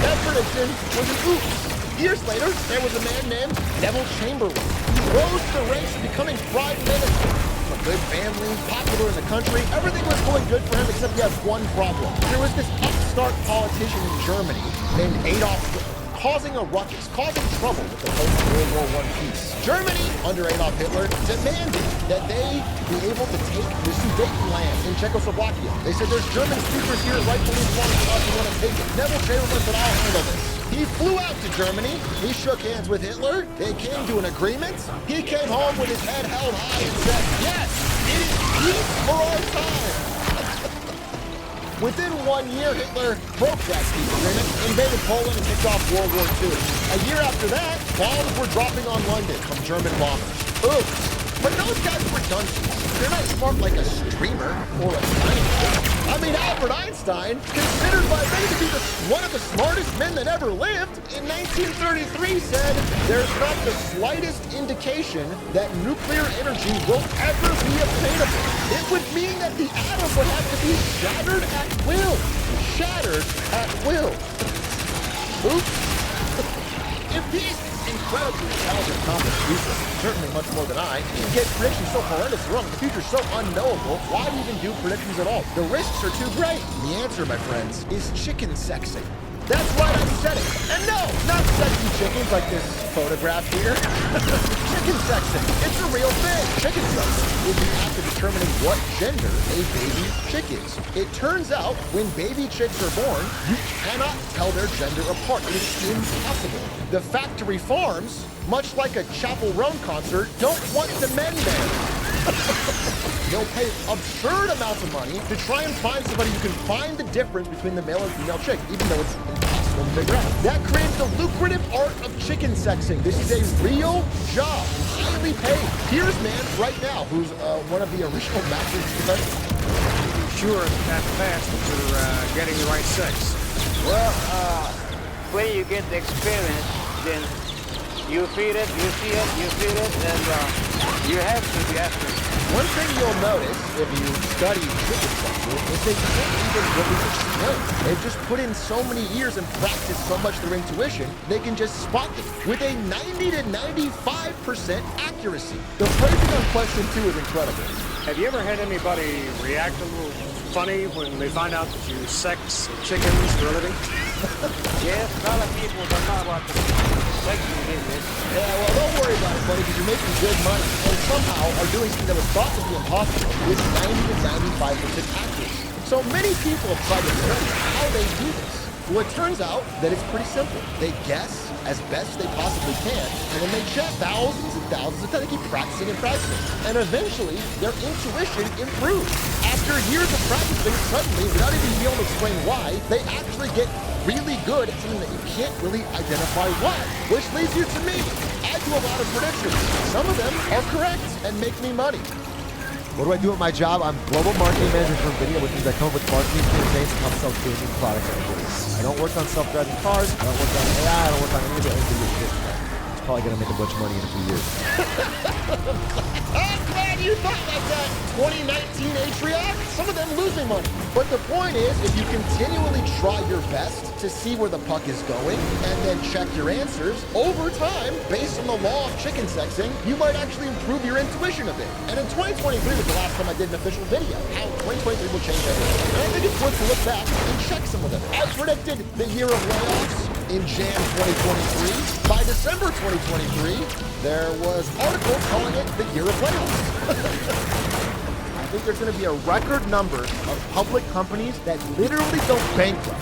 That prediction was an oops. Years later, there was a man named Neville Chamberlain. He rose to the ranks of becoming Prime Minister. From a good family, popular in the country, everything was going good for him except he had one problem. There was this upstart politician in Germany named Adolf causing a ruckus, causing trouble with the post-World War I peace. Germany, under Adolf Hitler, demanded that they be able to take the Sudetenland in Czechoslovakia. They said, there's German speakers here, rightfully belongs to us, we want to take it. Neville Chamberlain said, I'll handle this. He flew out to Germany, he shook hands with Hitler, they came to an agreement. He came home with his head held high and said, yes, it is peace for our time. Within 1 year, Hitler broke that peace agreement, invaded Poland, and kicked off World War II. A year after that, bombs were dropping on London from German bombers. Oops. But those guys were dunces. They're not smart like a streamer or a scientist. I mean, Albert Einstein, considered by many to be one of the smartest men that ever lived, in 1933 said, there's not the slightest indication that nuclear energy will ever be obtainable. It would mean that the atom would have to be shattered at will. Shattered at will. Oops. If these incredibly intelligent, accomplished users, certainly much more than I, can get predictions so horrendously wrong, the future's so unknowable, why even do predictions at all? The risks are too great. And the answer, my friends, is chicken sexing. That's right, I said it. And no, not sexy chickens like this photograph here. Chicken sexing, it's a real thing. Chicken sexing is the act of determining what gender a baby chick is. It turns out, when baby chicks are born, you cannot tell their gender apart. It is impossible. The factory farms, much like a Chapel Roan concert, don't want the men there. They'll pay absurd amounts of money to try and find somebody who can find the difference between the male and female chick, even though it's impossible to figure out. That creates the lucrative art of chicken sexing. This is a real job, highly paid. Here's a man right now who's one of the original masters of professionals. Sure that fast that you're getting the right sex. Well, when you get the experience, then you feel it, you see it, you feel it, and you have to be after it. One thing you'll notice if you study chicken sexing is they can't even really explain. They've just put in so many years and practiced so much their intuition, they can just spot them with a 90 to 95% accuracy. The phrasing on question 2 is incredible. Have you ever had anybody react a little funny when they find out that you sex chickens for a living? Yes, a lot of people don't know about the sexing business. Yeah, well, don't worry about it, buddy, because you're making good money and somehow are doing something that was thought to be impossible with 90 to 95% accuracy. So many people have tried to study how they do this. Well, it turns out that it's pretty simple. They guess as best they possibly can, and then they check thousands and thousands of times. They keep practicing and practicing. And eventually, their intuition improves. After years of practicing, suddenly, without even being able to explain why, they actually get really good at something that you can't really identify why. Which leads you to me. I do a lot of predictions. Some of them are correct and make me money. What do I do at my job? I'm global marketing manager for NVIDIA, which means I come up with marketing campaigns and help sell gaming products and goods. I don't work on self-driving cars. I don't work on AI. I don't work on any of the NVIDIA shit. It's probably going to make a bunch of money in a few years. I'm glad you thought like that, 2019 Atriot. Some of them lose me money. But the point is, if you continually try your best to see where the puck is going and then check your answers, over time, based on the law of chicken sexing, you might actually improve your intuition a bit. And in 2023 was the last time I did an official video. How 2023 will change everything. And I think it's worth to look back and check some of them. I predicted the year of layoffs in Jan 2023. By December 2023, there was articles calling it the year of layoffs. I think there's going to be a record number of public companies that literally go bankrupt.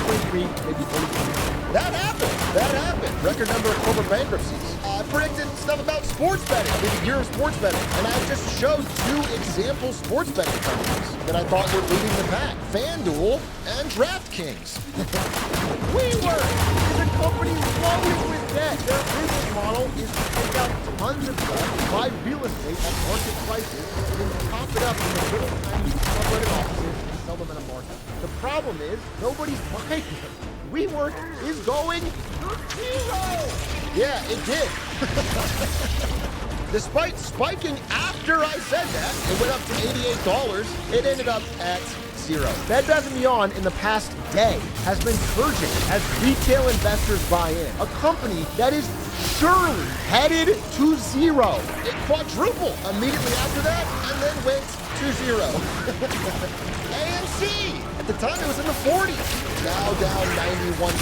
2023, maybe 2023. That happened. That happened. Record number of corporate bankruptcies. I predicted stuff about sports betting, the year of sports betting, and I just showed 2 example sports betting companies that I thought were leading the pack: FanDuel and DraftKings. WeWork is a company loaded with debt. Their business model is to take out tons of stuff, buy real estate at market prices, and then top it up in the little tiny subletted offices and sell them in a market. The problem is, nobody's buying them. WeWork is going to zero. Yeah, it did. Despite spiking after I said that, it went up to $88. It ended up at zero. Bed Bath & Beyond in the past day has been surging as retail investors buy in. A company that is surely headed to zero. It quadrupled immediately after that and then went to zero. AMC, at the time it was in the 40s. now down 91%.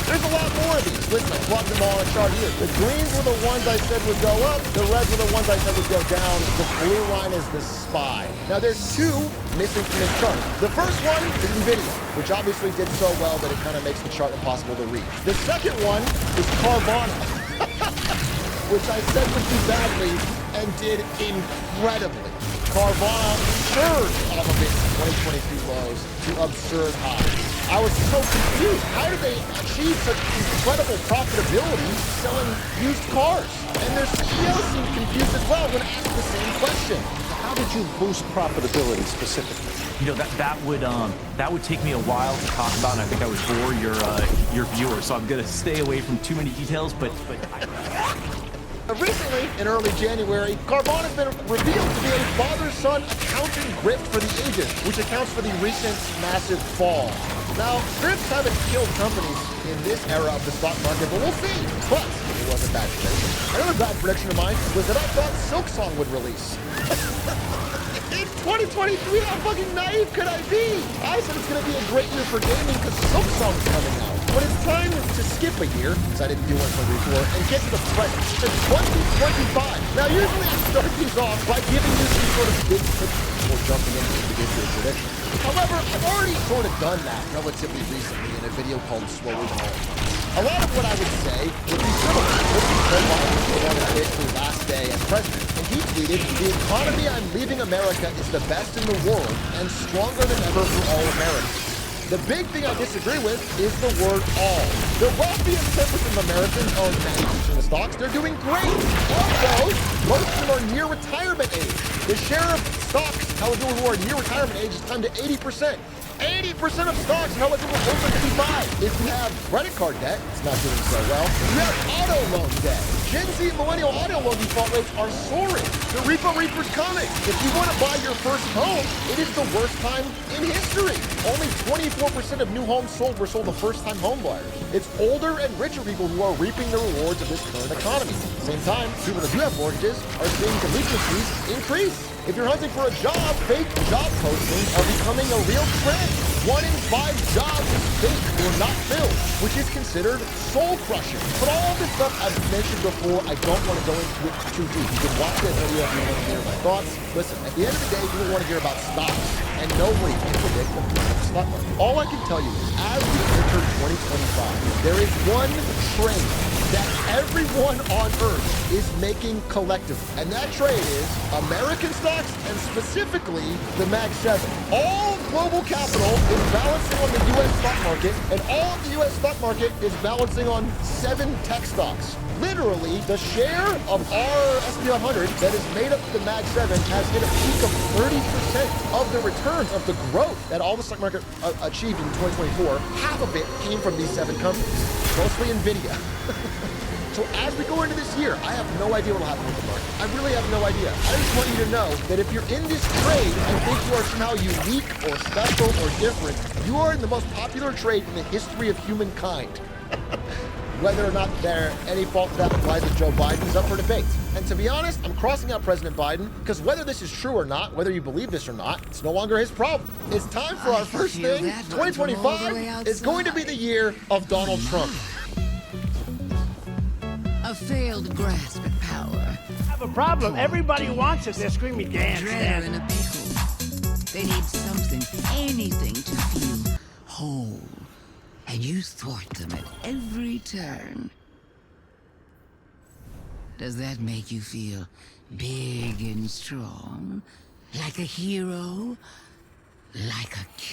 There's a lot more of these. Listen, I plugged them all on a chart here. The greens were the ones I said would go up. The reds were the ones I said would go down. The blue line is the SPY. Now, there's two missing from this chart. The first one is NVIDIA, which obviously did so well that it kind of makes the chart impossible to read. The second one is Carvana, which I said would do badly and did incredibly. Carvana surged off of its 2023 lows to absurd highs. I was so confused. How did they achieve such incredible profitability selling used cars? And their CEO seemed confused as well when asked the same question. How did you boost profitability specifically? You know, that would take me a while to talk about, and I think I would bore your viewers, so I'm gonna stay away from too many details, but recently, in early January, Carvana has been revealed to be a father-son accounting grift for the ages, which accounts for the recent massive fall. Now, grifts haven't killed companies in this era of the stock market, but we'll see. But it was a bad prediction. Another bad prediction of mine was that I thought Silksong would release. It's 2023, how fucking naive could I be? I said it's going to be a great year for gaming because Silksong's coming out. But it's time to skip a year, because I didn't do one before, and get to the present. It's 2025. Now, usually I start these off by giving you some sort of big picture before jumping into individual predictions. However, I've already sort of done that relatively recently in a video called Slowly Home. A lot of what I would say would be similar. This is Joe Biden on his basically last day as president, and he tweeted, "The economy I'm leaving America is the best in the world and stronger than ever for all Americans." The big thing I disagree with is the word all. The wealthy and 10% of Americans own 90% of the stocks. They're doing great. Also, most of them are near retirement age. The share of stocks, however, who are near retirement age is climbed to 80%. 80% of stocks are held over 55. If you have credit card debt, it's not doing so well. You have auto loan debt. Gen Z and millennial auto loan default rates are soaring. The Repo Reaper's coming. If you want to buy your first home, it is the worst time in history. Only 24% of new homes sold were sold to first-time home buyers. It's older and richer people who are reaping the rewards of this current economy. At the same time, people that do have mortgages are seeing delinquencies increase. If you're hunting for a job, fake job postings are becoming a real trend. 1 in 5 jobs is fake or not filled, which is considered soul-crushing. But all this stuff I've mentioned before, I don't want to go into it too deep. You can watch that video if you want to hear my thoughts. Listen, at the end of the day, people want to hear about stocks, and nobody can predict the future of the stock market. All I can tell you is, as we enter 2025, there is one trade that everyone on Earth is making collectively, and that trade is American stocks and specifically the Mag 7. All global capital is balancing on the U.S. stock market, and all of the U.S. stock market is balancing on 7 tech stocks. Literally, the share of our S&P 500 that is made up of the Mag 7 has hit a peak of 30% of the returns of the growth that all the stock market achieved in 2024. Half of it came from these 7 companies, mostly NVIDIA. So as we go into this year, I have no idea what will happen with the market. I really have no idea. I just want you to know that if you're in this trade and think you are somehow unique or special or different, you are in the most popular trade in the history of humankind. Whether or not there any fault that applies to Joe Biden is up for debate. And to be honest, I'm crossing out President Biden because whether this is true or not, whether you believe this or not, it's no longer his problem. It's time for our first thing. 2025 is going to be the year of Donald Trump. A failed grasp at power. I have a problem. Everybody wants it. They're screaming, dance, Dread in a dance. pickle. They need something, anything to feel whole. And you thwart them at every turn. Does that make you feel big and strong? Like a hero? Like a king?